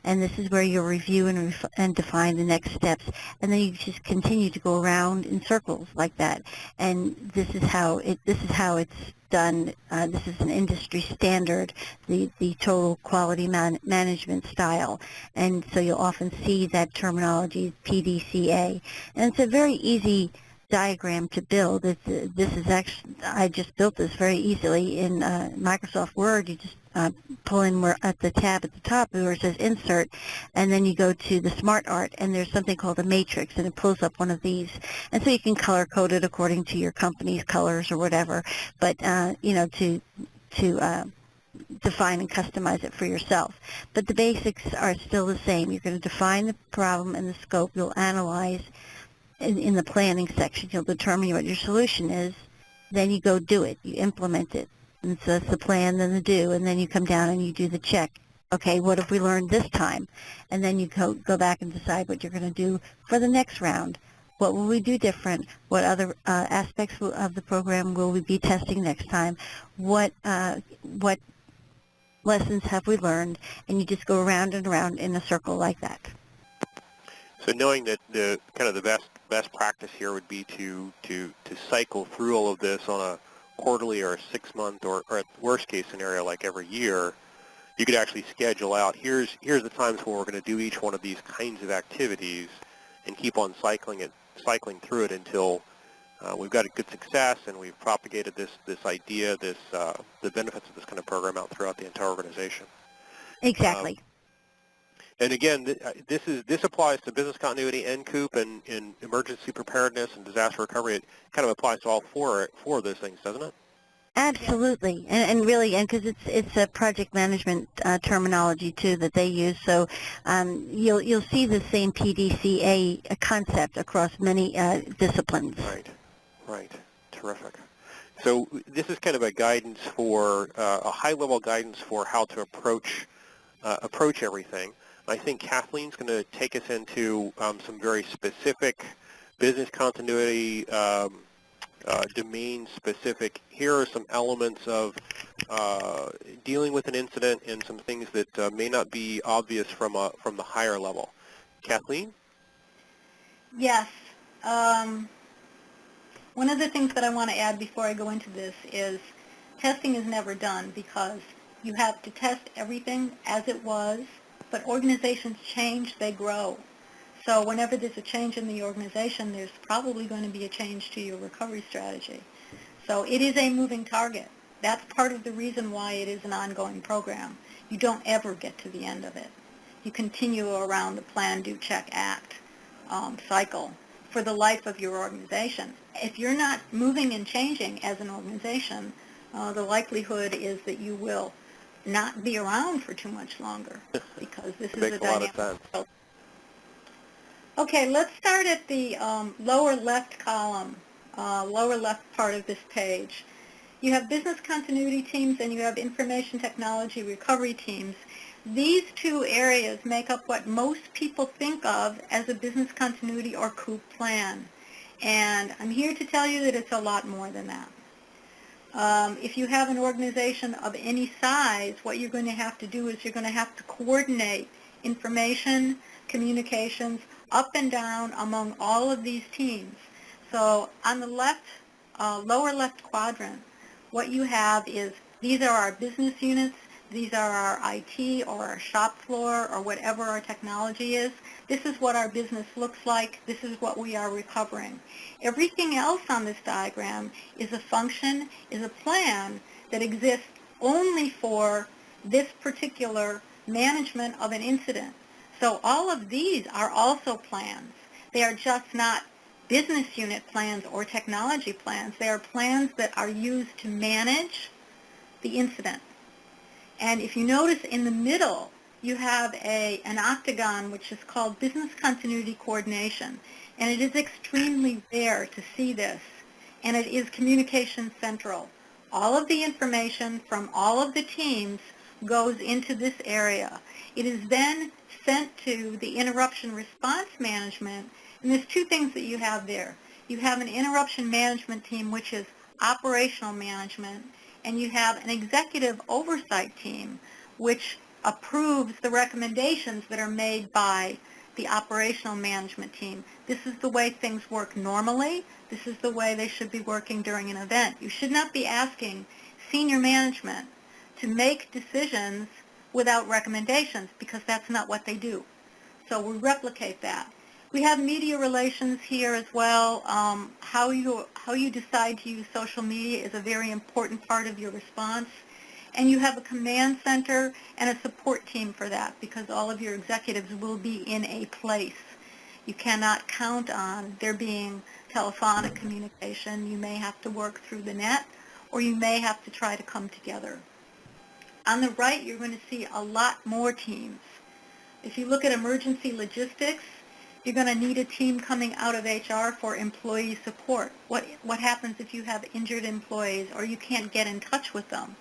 B: And this is where you'll review and define the next steps, and then you just continue to go around in circles like that. And this is how it's done. This is an industry standard, the total quality management style. And so you'll often see that terminology, PDCA. And it's a very easy diagram to build. This is actually, I just built this very easily in Microsoft Word. You just pull in at the tab at the top where it says insert, and then you go to the smart art, and there's something called a matrix, and it pulls up one of these. And so you can color code it according to your company's colors or whatever, but to define and customize it for yourself. But the basics are still the same. You're going to define the problem and the scope. You'll analyze in the planning section. You'll determine what your solution is. Then you go do it. You implement it. And so that's the plan, then the do, and then you come down and you do the check. Okay, what have we learned this time? And then you go back and decide what you're going to do for the next round. What will we do different? What other aspects of the program will we be testing next time? What lessons have we learned? And you just go around and around in a circle like that.
A: So knowing that the kind of the best practice here would be to cycle through all of this on a quarterly or a 6-month or at worst case scenario like every year, you could actually schedule out, here's the times when we're going to do each one of these kinds of activities and keep on cycling through it until we've got a good success and we've propagated this idea, the benefits of this kind of program out throughout the entire organization.
B: Exactly.
A: And again, this applies to business continuity and COOP and emergency preparedness and disaster recovery. It kind of applies to all four of those things, doesn't it?
B: Absolutely, and really, and because it's a project management terminology too that they use. So you'll see the same PDCA concept across many disciplines.
A: Right. Terrific. So this is kind of a guidance for a high-level guidance for how to approach everything. I think Kathleen's going to take us into some very specific business continuity, domain-specific. Here are some elements of dealing with an incident and some things that may not be obvious from the higher level. Kathleen?
C: Yes. One of the things that I want to add before I go into this is testing is never done because you have to test everything as it was, but organizations change, they grow. So whenever there's a change in the organization, there's probably going to be a change to your recovery strategy. So it is a moving target. That's part of the reason why it is an ongoing program. You don't ever get to the end of it. You continue around the plan, do, check, act cycle for the life of your organization. If you're not moving and changing as an organization, the likelihood is that you will not be around for too much longer because this is a dynamic world. Okay, let's start at the lower left column, lower left part of this page. You have business continuity teams and you have information technology recovery teams. These two areas make up what most people think of as a business continuity or COOP plan. And I'm here to tell you that it's a lot more than that. If you have an organization of any size, what you're going to have to do is you're going to have to coordinate information, communications, up and down among all of these teams. So on the left, lower left quadrant, what you have is these are our business units, these are our IT or our shop floor or whatever our technology is. This is what our business looks like. This is what we are recovering. Everything else on this diagram is a function, is a plan that exists only for this particular management of an incident. So all of these are also plans. They are just not business unit plans or technology plans. They are plans that are used to manage the incident. And if you notice in the middle, you have an octagon which is called Business Continuity Coordination. And it is extremely rare to see this. And it is communication central. All of the information from all of the teams goes into this area. It is then sent to the interruption response management. And there's two things that you have there. You have an interruption management team, which is operational management, and you have an executive oversight team, which approves the recommendations that are made by the operational management team. This is the way things work normally. This is the way they should be working during an event. You should not be asking senior management to make decisions without recommendations because that's not what they do. So we replicate that. We have media relations here as well. How you decide to use social media is a very important part of your response. And you have a command center and a support team for that because all of your executives will be in a place. You cannot count on there being telephonic communication. You may have to work through the net or you may have to try to come together. On the right, you're going to see a lot more teams. If you look at emergency logistics, you're going to need a team coming out of HR for employee support. What happens if you have injured employees or you can't get in touch with them?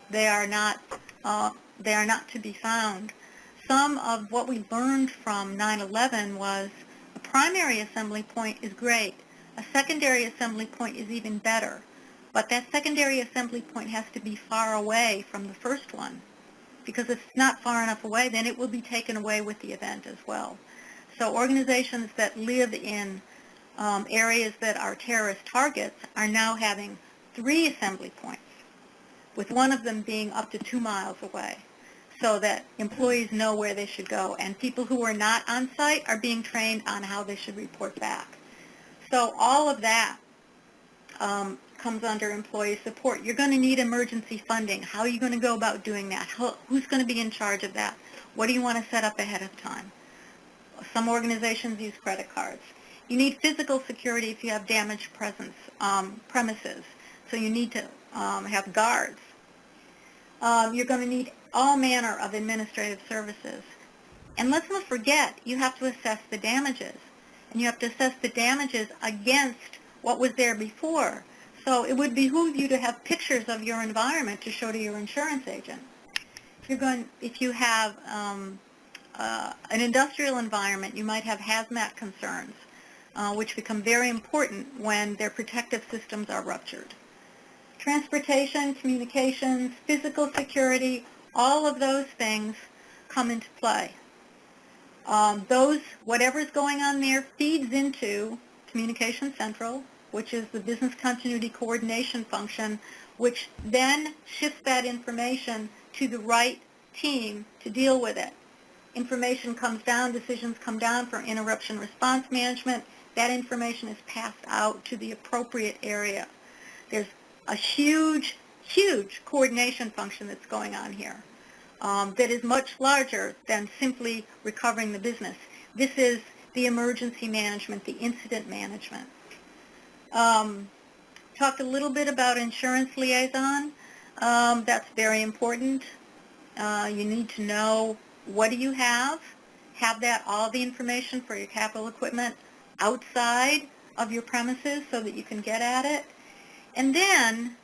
C: They are not to be found. Some of what we learned from 9/11 was a primary assembly point is great. A secondary assembly point is even better. But that secondary assembly point has to be far away from the first one, because if it's not far enough away, then it will be taken away with the event as well. So organizations that live in areas that are terrorist targets are now having 3 assembly points, with one of them being up to 2 miles away, so that employees know where they should go. And people who are not on site are being trained on how they should report back. So all of that comes under employee support. You're going to need emergency funding. How are you going to go about doing that? Who's going to be in charge of that? What do you want to set up ahead of time? Some organizations use credit cards. You need physical security if you have damaged premises. So you need to have guards. You're going to need all manner of administrative services. And let's not forget, you have to assess the damages. And you have to assess the damages against what was there before. So it would behoove you to have pictures of your environment to show to your insurance agent. If you have an industrial environment, you might have hazmat concerns, which become very important when their protective systems are ruptured. Transportation, communications, physical security, all of those things come into play. Whatever's going on there feeds into Communication Central, which is the business continuity coordination function, which then shifts that information to the right team to deal with it. Information comes down, decisions come down for interruption response management. That information is passed out to the appropriate area. There's a huge, huge coordination function that's going on here that is much larger than simply recovering the business. This is the emergency management, the incident management. Talked a little bit about insurance liaison. That's very important. You need to know what do you have that all the information for your capital equipment outside of your premises so that you can get at it. And then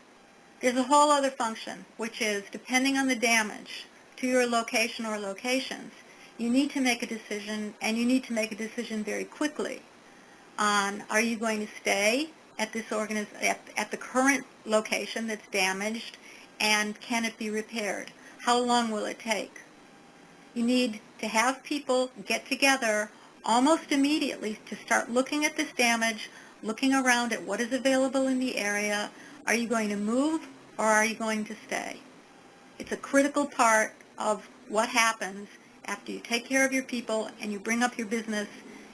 C: there's a whole other function, which is depending on the damage to your location or locations, you need to make a decision, and you need to make a decision very quickly on, are you going to stay at this at the current location that's damaged, and can it be repaired? How long will it take? You need to have people get together almost immediately to start looking at this damage, looking around at what is available in the area. Are you going to move or are you going to stay? It's a critical part of what happens after you take care of your people and you bring up your business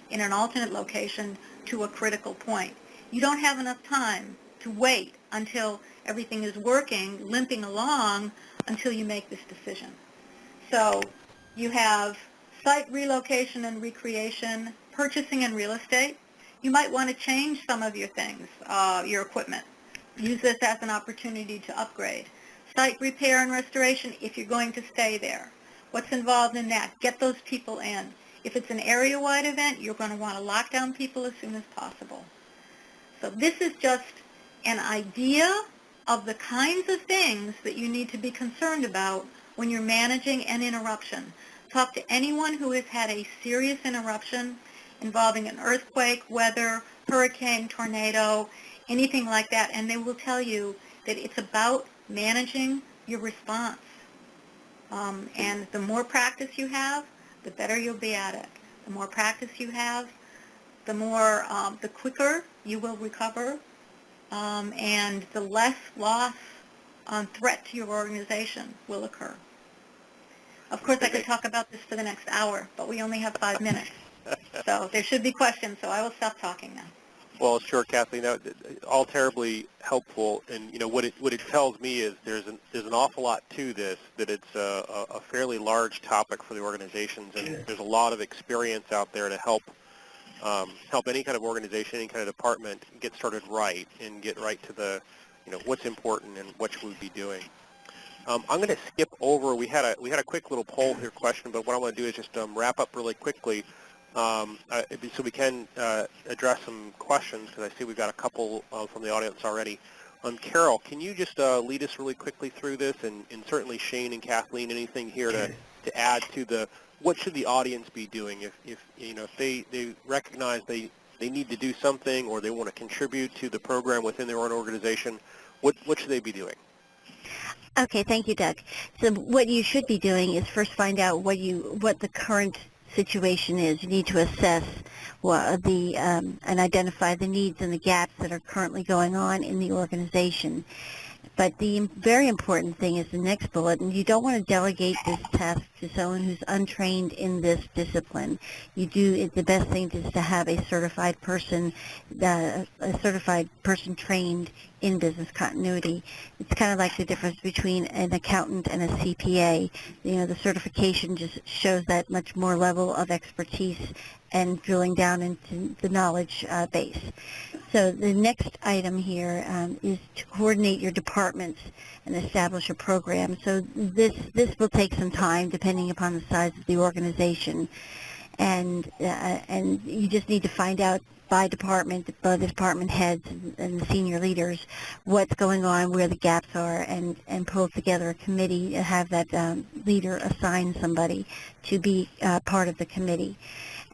C: in an alternate location to a critical point. You don't have enough time to wait until everything is working, limping along, until you make this decision. So you have site relocation and recreation, purchasing and real estate. You might want to change some of your things, your equipment. Use this as an opportunity to upgrade. Site repair and restoration, if you're going to stay there. What's involved in that? Get those people in. If it's an area-wide event, you're going to want to lock down people as soon as possible. So this is just an idea of the kinds of things that you need to be concerned about when you're managing an interruption. Talk to anyone who has had a serious interruption involving an earthquake, weather, hurricane, tornado, anything like that, and they will tell you that it's about managing your response. And the more practice you have, the better you'll be at it. The more practice you have, the quicker you will recover, and the less loss on threat to your organization will occur. Of course, I could talk about this for the next hour, but we only have 5 minutes. So there should be questions, so I will stop talking now.
A: Well, sure, Kathleen. All terribly helpful, and what it tells me is there's an awful lot to this. That it's a fairly large topic for the organizations, and there's a lot of experience out there to help any kind of organization, any kind of department get started right and get right to the what's important and what should we be doing. I'm going to skip over. We had a quick little poll here question, but what I want to do is just wrap up really quickly. So we can address some questions, because I see we've got a couple from the audience already. Carol, can you just lead us really quickly through this, and certainly Shane and Kathleen, anything here to add to what should the audience be doing if they recognize they need to do something or they want to contribute to the program within their own organization, what should they be doing?
B: Okay, thank you, Doug. So what you should be doing is first find out what the current situation is. You need to assess and identify the needs and the gaps that are currently going on in the organization. But the very important thing is the next bullet, and you don't want to delegate this task to someone who's untrained in this discipline. The best thing is to have a certified person trained in business continuity. It's kind of like the difference between an accountant and a CPA. The certification just shows that much more level of expertise and drilling down into the knowledge base. So the next item here is to coordinate your departments and establish a program. So this will take some time depending upon the size of the organization, and you just need to find out by the department heads and the senior leaders what's going on, where the gaps are, and pull together a committee, have that leader assign somebody to be part of the committee.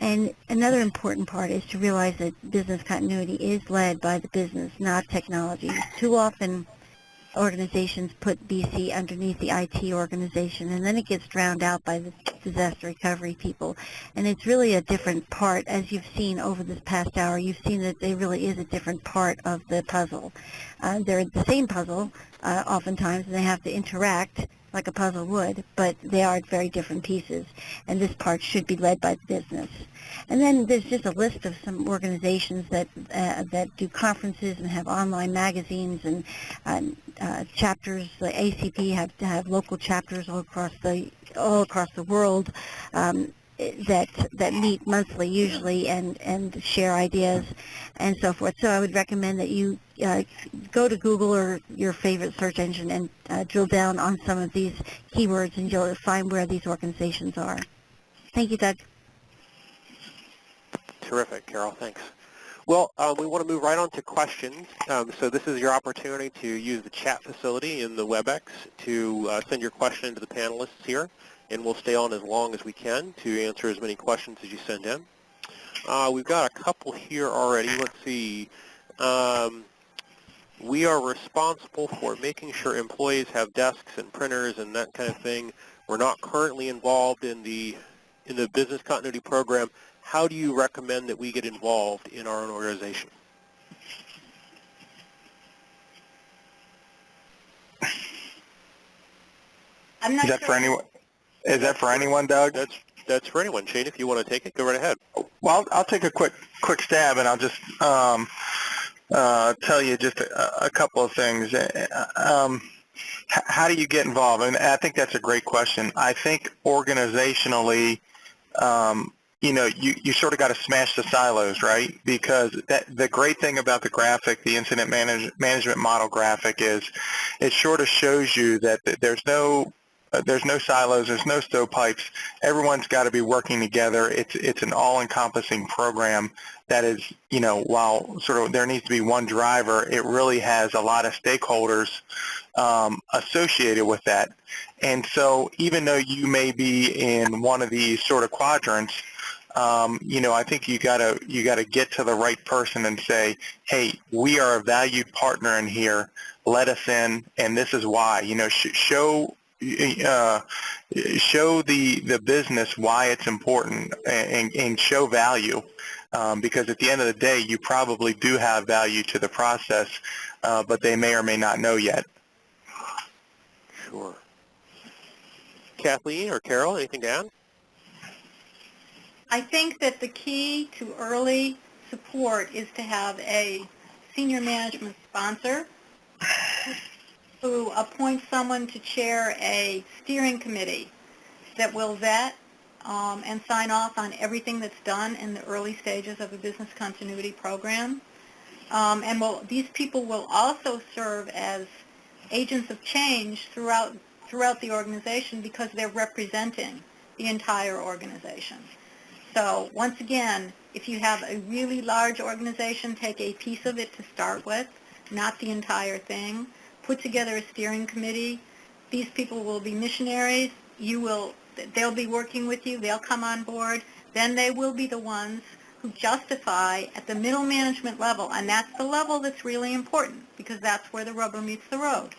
B: And another important part is to realize that business continuity is led by the business, not technology. Too often organizations put BC underneath the IT organization, and then it gets drowned out by the disaster recovery people. And it's really a different part, as you've seen over this past hour. You've seen that there really is a different part of the puzzle. They're the same puzzle oftentimes, and they have to interact like a puzzle would, but they are very different pieces, and this part should be led by business. And then there's just a list of some organizations that do conferences and have online magazines and chapters. The ACP have local chapters all across the world that meet monthly usually and share ideas and so forth. So I would recommend that you go to Google or your favorite search engine and drill down on some of these keywords, and you'll find where these organizations are. Thank you, Doug.
A: Terrific, Carol. Thanks. Well, we want to move right on to questions. So this is your opportunity to use the chat facility in the WebEx to send your question to the panelists here, and we'll stay on as long as we can to answer as many questions as you send in. We've got a couple here already. Let's see. We are responsible for making sure employees have desks and printers and that kind of thing. We're not currently involved in the business continuity program. How do you recommend that we get involved in our own organization?
C: I'm not
D: Is that
C: sure.
D: for anyone? Is that for anyone, Doug?
A: That's for anyone. Shane, if you want to take it, go right ahead.
D: Well, I'll take a quick stab, and I'll just tell you just a couple of things. How do you get involved? And I think that's a great question. I think organizationally, you sort of got to smash the silos, right? Because the great thing about the graphic, the incident management model graphic, is it sort of shows you that there's no silos, there's no stovepipes. Everyone's got to be working together. It's an all-encompassing program that is, while sort of there needs to be one driver, it really has a lot of stakeholders associated with that. And so even though you may be in one of these sort of quadrants, I think you gotta get to the right person and say, hey, we are a valued partner in here. Let us in, and this is why. Show the business why it's important, and show value, because at the end of the day, you probably do have value to the process, but they may or may not know yet.
A: Sure. Kathleen or Carol, anything to add?
C: I think that the key to early support is to have a senior management sponsor who appoints someone to chair a steering committee that will vet and sign off on everything that's done in the early stages of a business continuity program. These people will also serve as agents of change throughout the organization, because they're representing the entire organization. So once again, if you have a really large organization, take a piece of it to start with, not the entire thing. Put together a steering committee. These people will be missionaries. They'll be working with you. They'll come on board. Then they will be the ones who justify at the middle management level, and that's the level that's really important, because that's where the rubber meets the road,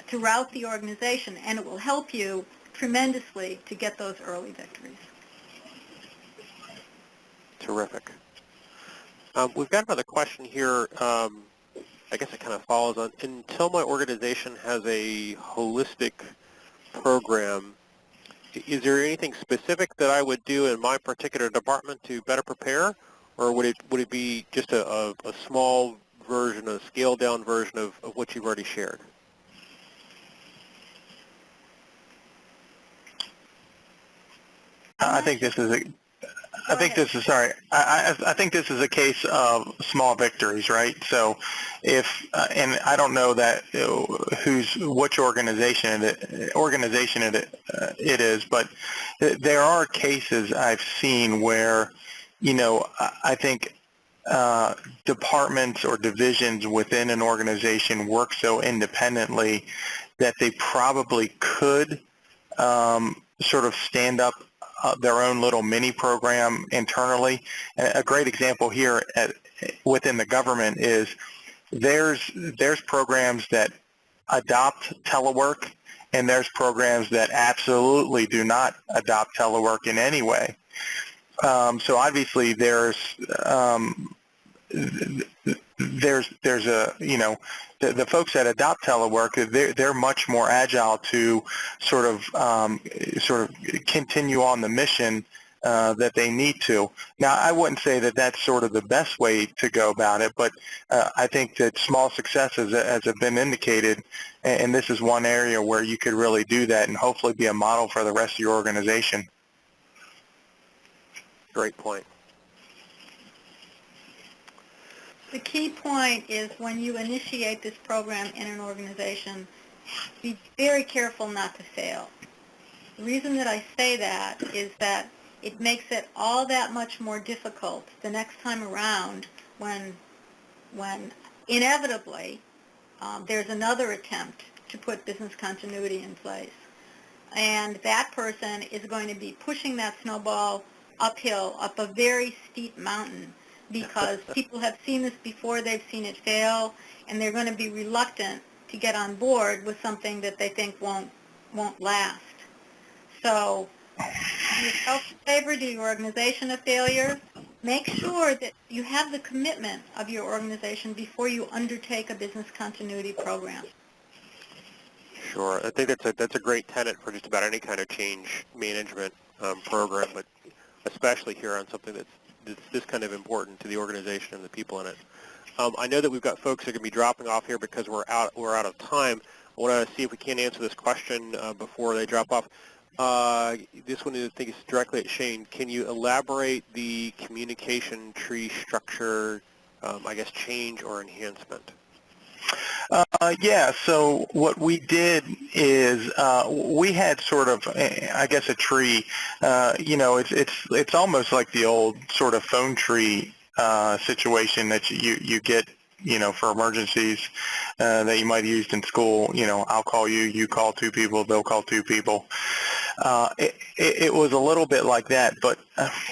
C: throughout the organization, and it will help you tremendously to get those early victories.
A: Terrific. We've got another question here. I guess it kind of follows on. Until my organization has a holistic program, is there anything specific that I would do in my particular department to better prepare, or would it be just a small version, a scaled-down version of what you've already shared?
D: I think this is a case of small victories, right? So and I don't know that which organization it is, but there are cases I've seen where, I think departments or divisions within an organization work so independently that they probably could sort of stand up their own little mini program internally. A great example here within the government is there's programs that adopt telework, and there's programs that absolutely do not adopt telework in any way. So obviously there's a, you know, the folks that adopt telework, they're much more agile to sort of continue on the mission that they need to. Now, I wouldn't say that that's sort of the best way to go about it, but I think that small successes, as have been indicated, and this is one area where you could really do that and hopefully be a model for the rest of your organization.
A: Great point.
C: The key point is when you initiate this program in an organization, be very careful not to fail. The reason that I say that is that it makes it all that much more difficult the next time around when inevitably there's another attempt to put business continuity in place. And that person is going to be pushing that snowball uphill, up a very steep mountain, because people have seen this before, they've seen it fail, and they're going to be reluctant to get on board with something that they think won't last. So, do yourself a favor, do your organization a failure. Make sure that you have the commitment of your organization before you undertake a business continuity program.
A: Sure. I think that's a great tenet for just about any kind of change management program, but especially here on something that's this kind of important to the organization and the people in it. I know that we've got folks that are going to be dropping off here because we're out of time. I want to see if we can answer this question before they drop off. This one I think is directly at Shane. Can you elaborate the communication tree structure, I guess, change or enhancement?
D: Yeah, so what we did is we had sort of, I guess, a tree. You know, it's almost like the old sort of phone tree situation that you get, you know, for emergencies that you might have used in school. You know, I'll call you, you call two people, they'll call two people. It was a little bit like that, but,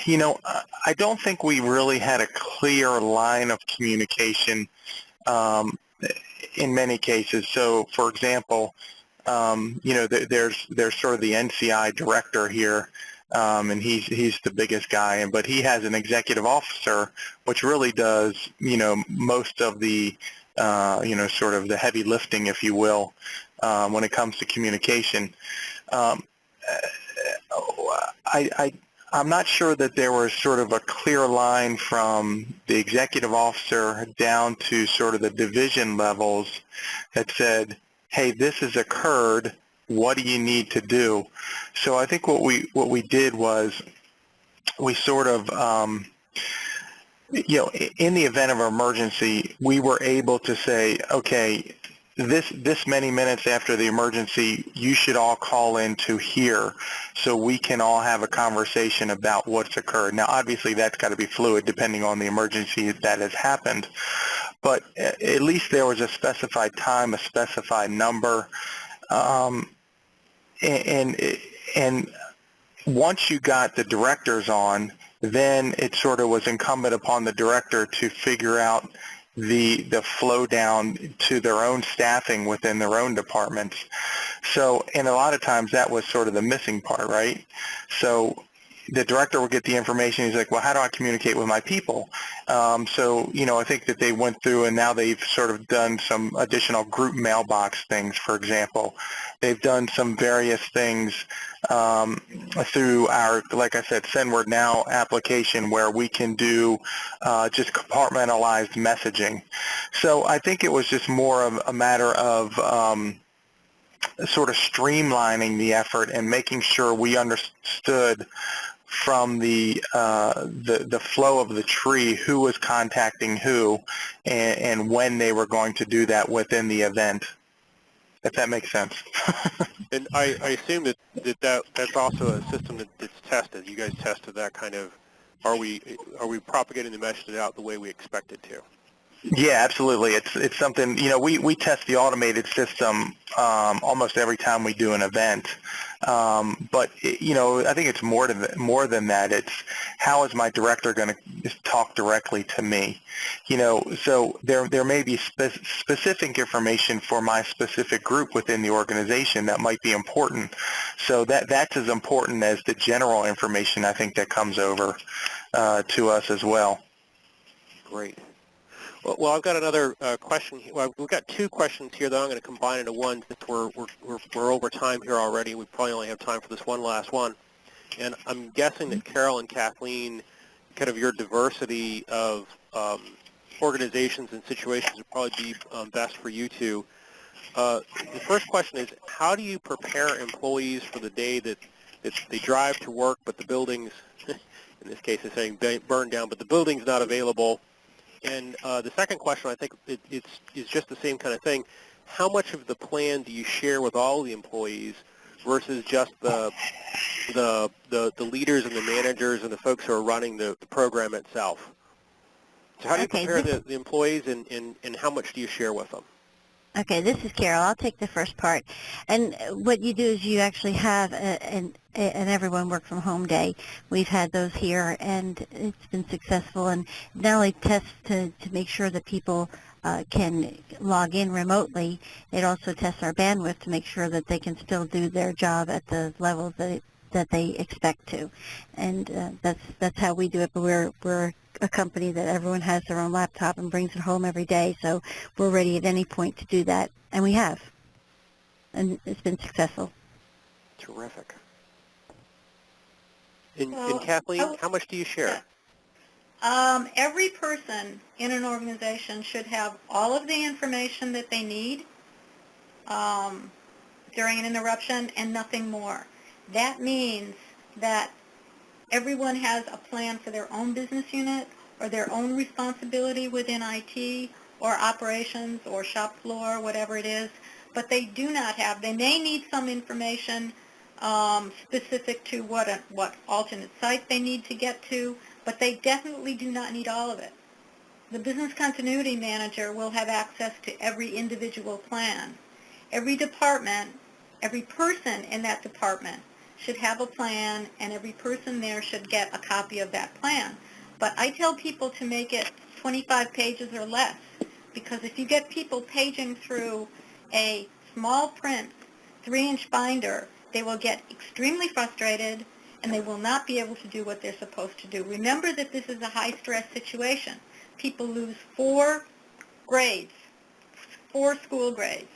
D: you know, I don't think we really had a clear line of communication in many cases. So, for example, you know, there's sort of the NCI director here, and he's the biggest guy, but he has an executive officer, which really does, you know, most of the, you know, sort of the heavy lifting, if you will, when it comes to communication. I'm not sure that there was sort of a clear line from the executive officer down to sort of the division levels that said, hey, this has occurred, what do you need to do? So I think what we did was we sort of, you know, in the event of an emergency, we were able to say, okay, this many minutes after the emergency, you should all call in to here so we can all have a conversation about what's occurred. Now, obviously, that's got to be fluid depending on the emergency that has happened, but at least there was a specified time, a specified number, and once you got the directors on, then it sort of was incumbent upon the director to figure out the flow down to their own staffing within their own departments. So, and a lot of times that was sort of the missing part, right? So the director would get the information. He's like, well, how do I communicate with my people? So, you know, I think that they went through and now they've sort of done some additional group mailbox things, for example. They've done some various things through our, like I said, Send Word Now application where we can do just compartmentalized messaging. So I think it was just more of a matter of sort of streamlining the effort and making sure we understood from the flow of the tree who was contacting who and when they were going to do that within the event, if that makes sense.
A: And I assume that's also a system that's tested. You guys tested that kind of, are we propagating the message out the way we expect it to?
D: Yeah, absolutely. It's something, we test the automated system almost every time we do an event. But I think it's more than that. It's how is my director going to talk directly to me? So there may be specific information for my specific group within the organization that might be important. So that's as important as the general information, I think, that comes over to us as well.
A: Great. Well, I've got another question. Well, we've got two questions here that I'm going to combine into one since we're over time here already. We probably only have time for this one last one. And I'm guessing that Carol and Kathleen, kind of your diversity of organizations and situations would probably be best for you two. The first question is, how do you prepare employees for the day that they drive to work, but the building's, in this case, it's saying burned down, but the building's not available? And the second question, I think it's just the same kind of thing. How much of the plan do you share with all the employees versus just the leaders and the managers and the folks who are running the program itself? So how do you prepare the employees, and how much do you share with them?
B: Okay, this is Carol. I'll take the first part. And what you do is you actually have an everyone work from home day. We've had those here, and it's been successful. And not only tests to make sure that people can log in remotely, it also tests our bandwidth to make sure that they can still do their job at the level that they expect to. And that's how we do it. But we're a company that everyone has their own laptop and brings it home every day, so we're ready at any point to do that, and we have. And it's been successful.
A: Terrific. And Kathleen, how much do you share?
C: Every person in an organization should have all of the information that they need during an interruption and nothing more. That means that everyone has a plan for their own business unit or their own responsibility within IT or operations or shop floor, whatever it is, but they do not have, they may need some information specific to what alternate site they need to get to, but they definitely do not need all of it. The business continuity manager will have access to every individual plan. Every department, every person in that department should have a plan, and every person there should get a copy of that plan. But I tell people to make it 25 pages or less, because if you get people paging through a small print 3-inch binder, they will get extremely frustrated, and they will not be able to do what they're supposed to do. Remember that this is a high-stress situation. People lose 4 grades, 4 school grades.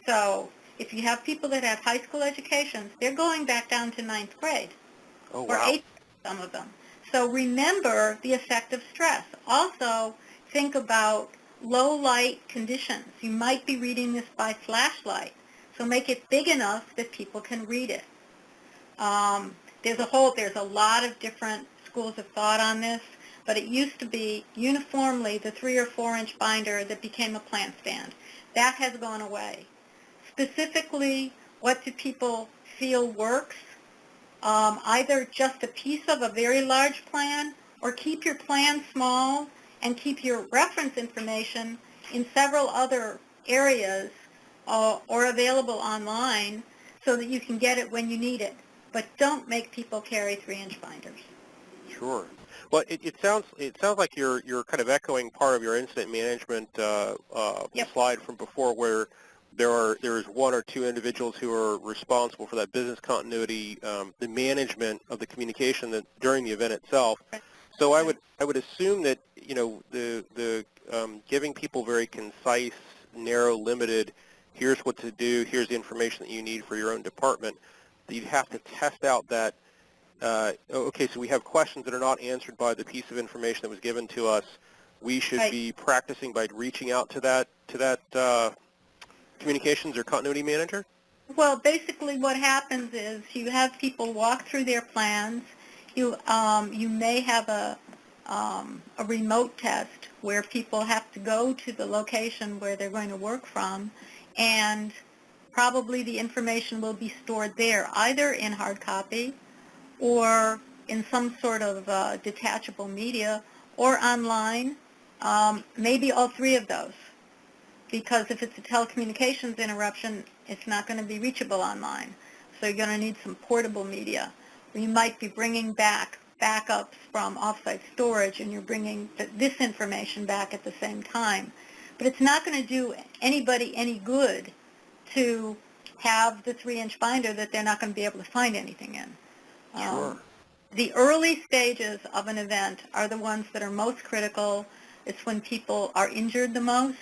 C: So if you have people that have high school educations, they're going back down to 9th grade,
A: Oh,
C: or
A: wow.
C: 8th, some of them. So remember the effect of stress. Also, think about low light conditions. You might be reading this by flashlight, so make it big enough that people can read it. There's a lot of different schools of thought on this, but it used to be uniformly the 3 or 4-inch binder that became a plant stand. That has gone away. Specifically, what do people feel works? Either just a piece of a very large plan, or keep your plan small and keep your reference information in several other areas or available online so that you can get it when you need it. But don't make people carry 3-inch binders.
A: Sure. Well, it sounds like you're kind of echoing part of your incident management slide from before, where there is 1 or 2 individuals who are responsible for that business continuity, the management of the communication during the event itself. So I would assume that the giving people very concise, narrow, limited, here's what to do, here's the information that you need for your own department. You'd have to test out that. Okay, so we have questions that are not answered by the piece of information that was given to us. We should be practicing by reaching out to that communications or continuity manager?
C: Well, basically what happens is you have people walk through their plans. You may have a remote test where people have to go to the location where they're going to work from, and probably the information will be stored there, either in hard copy or in some sort of detachable media or online. Maybe all three of those, because if it's a telecommunications interruption, it's not going to be reachable online. So you're going to need some portable media. Or you might be bringing back backups from offsite storage, and you're bringing this information back at the same time. But it's not going to do anybody any good to have the 3-inch binder that they're not going to be able to find anything in.
A: Sure.
C: The early stages of an event are the ones that are most critical. It's when people are injured the most.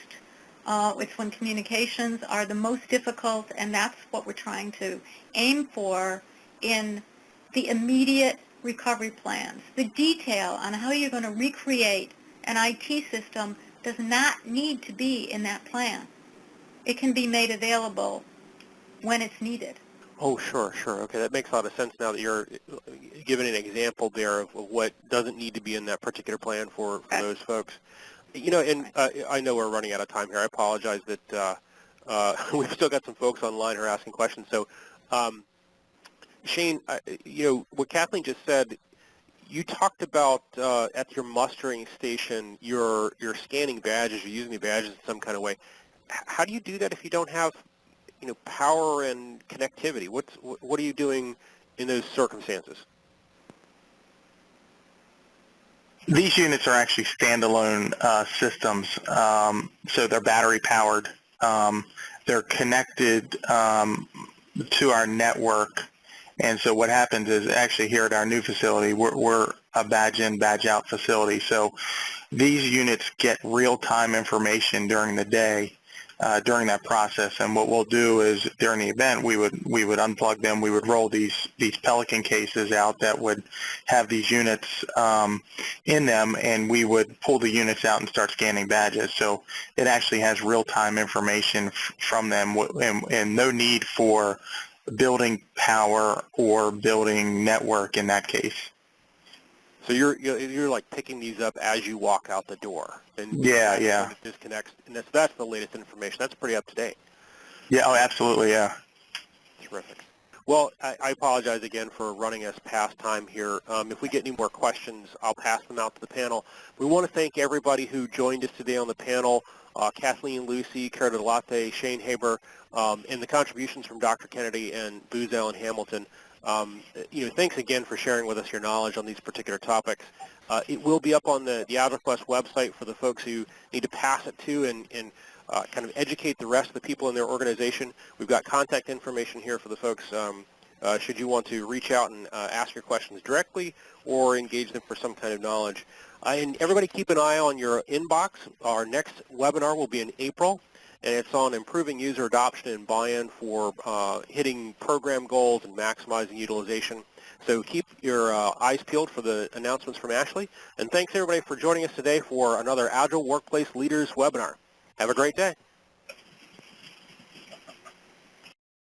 C: It's when communications are the most difficult, and that's what we're trying to aim for in the immediate recovery plans. The detail on how you're going to recreate an IT system does not need to be in that plan. It can be made available when it's needed.
A: Oh, sure. Okay, that makes a lot of sense now that you're giving an example there of what doesn't need to be in that particular plan for those folks. You know, and I know we're running out of time here. I apologize that we've still got some folks online who are asking questions. So, Shane, you know, what Kathleen just said, you talked about at your mustering station, you're scanning badges, you're using the badges in some kind of way. How do you do that if you don't have, you know, power and connectivity? What are you doing in those circumstances?
D: These units are actually standalone systems, so they're battery powered. They're connected to our network, and so what happens is actually here at our new facility, we're a badge in, badge out facility. So these units get real-time information during the day. During that process, and what we'll do is during the event we would unplug them. We would roll these Pelican cases out that would have these units in them, and we would pull the units out and start scanning badges. So it actually has real-time information from them, and no need for building power or building network in that case.
A: So you're like picking these up as you walk out the door, and
D: yeah.
A: When it disconnects, and that's the latest information. That's pretty up to date.
D: Yeah. Oh, absolutely. Yeah.
A: Terrific. Well, I apologize again for running us past time here. If we get any more questions, I'll pass them out to the panel. We want to thank everybody who joined us today on the panel: Kathleen, Lucy, Cara Delate, Shane Haber, and the contributions from Dr. Kennedy and Booz Allen Hamilton. You know, thanks again for sharing with us your knowledge on these particular topics. It will be up on the AgilQuest website for the folks who need to pass it to and kind of educate the rest of the people in their organization. We've got contact information here for the folks should you want to reach out and ask your questions directly or engage them for some kind of knowledge. And everybody keep an eye on your inbox. Our next webinar will be in April, and it's on improving user adoption and buy-in for hitting program goals and maximizing utilization. So keep your eyes peeled for the announcements from Ashley. And thanks, everybody, for joining us today for another Agile Workplace Leaders webinar. Have a great day.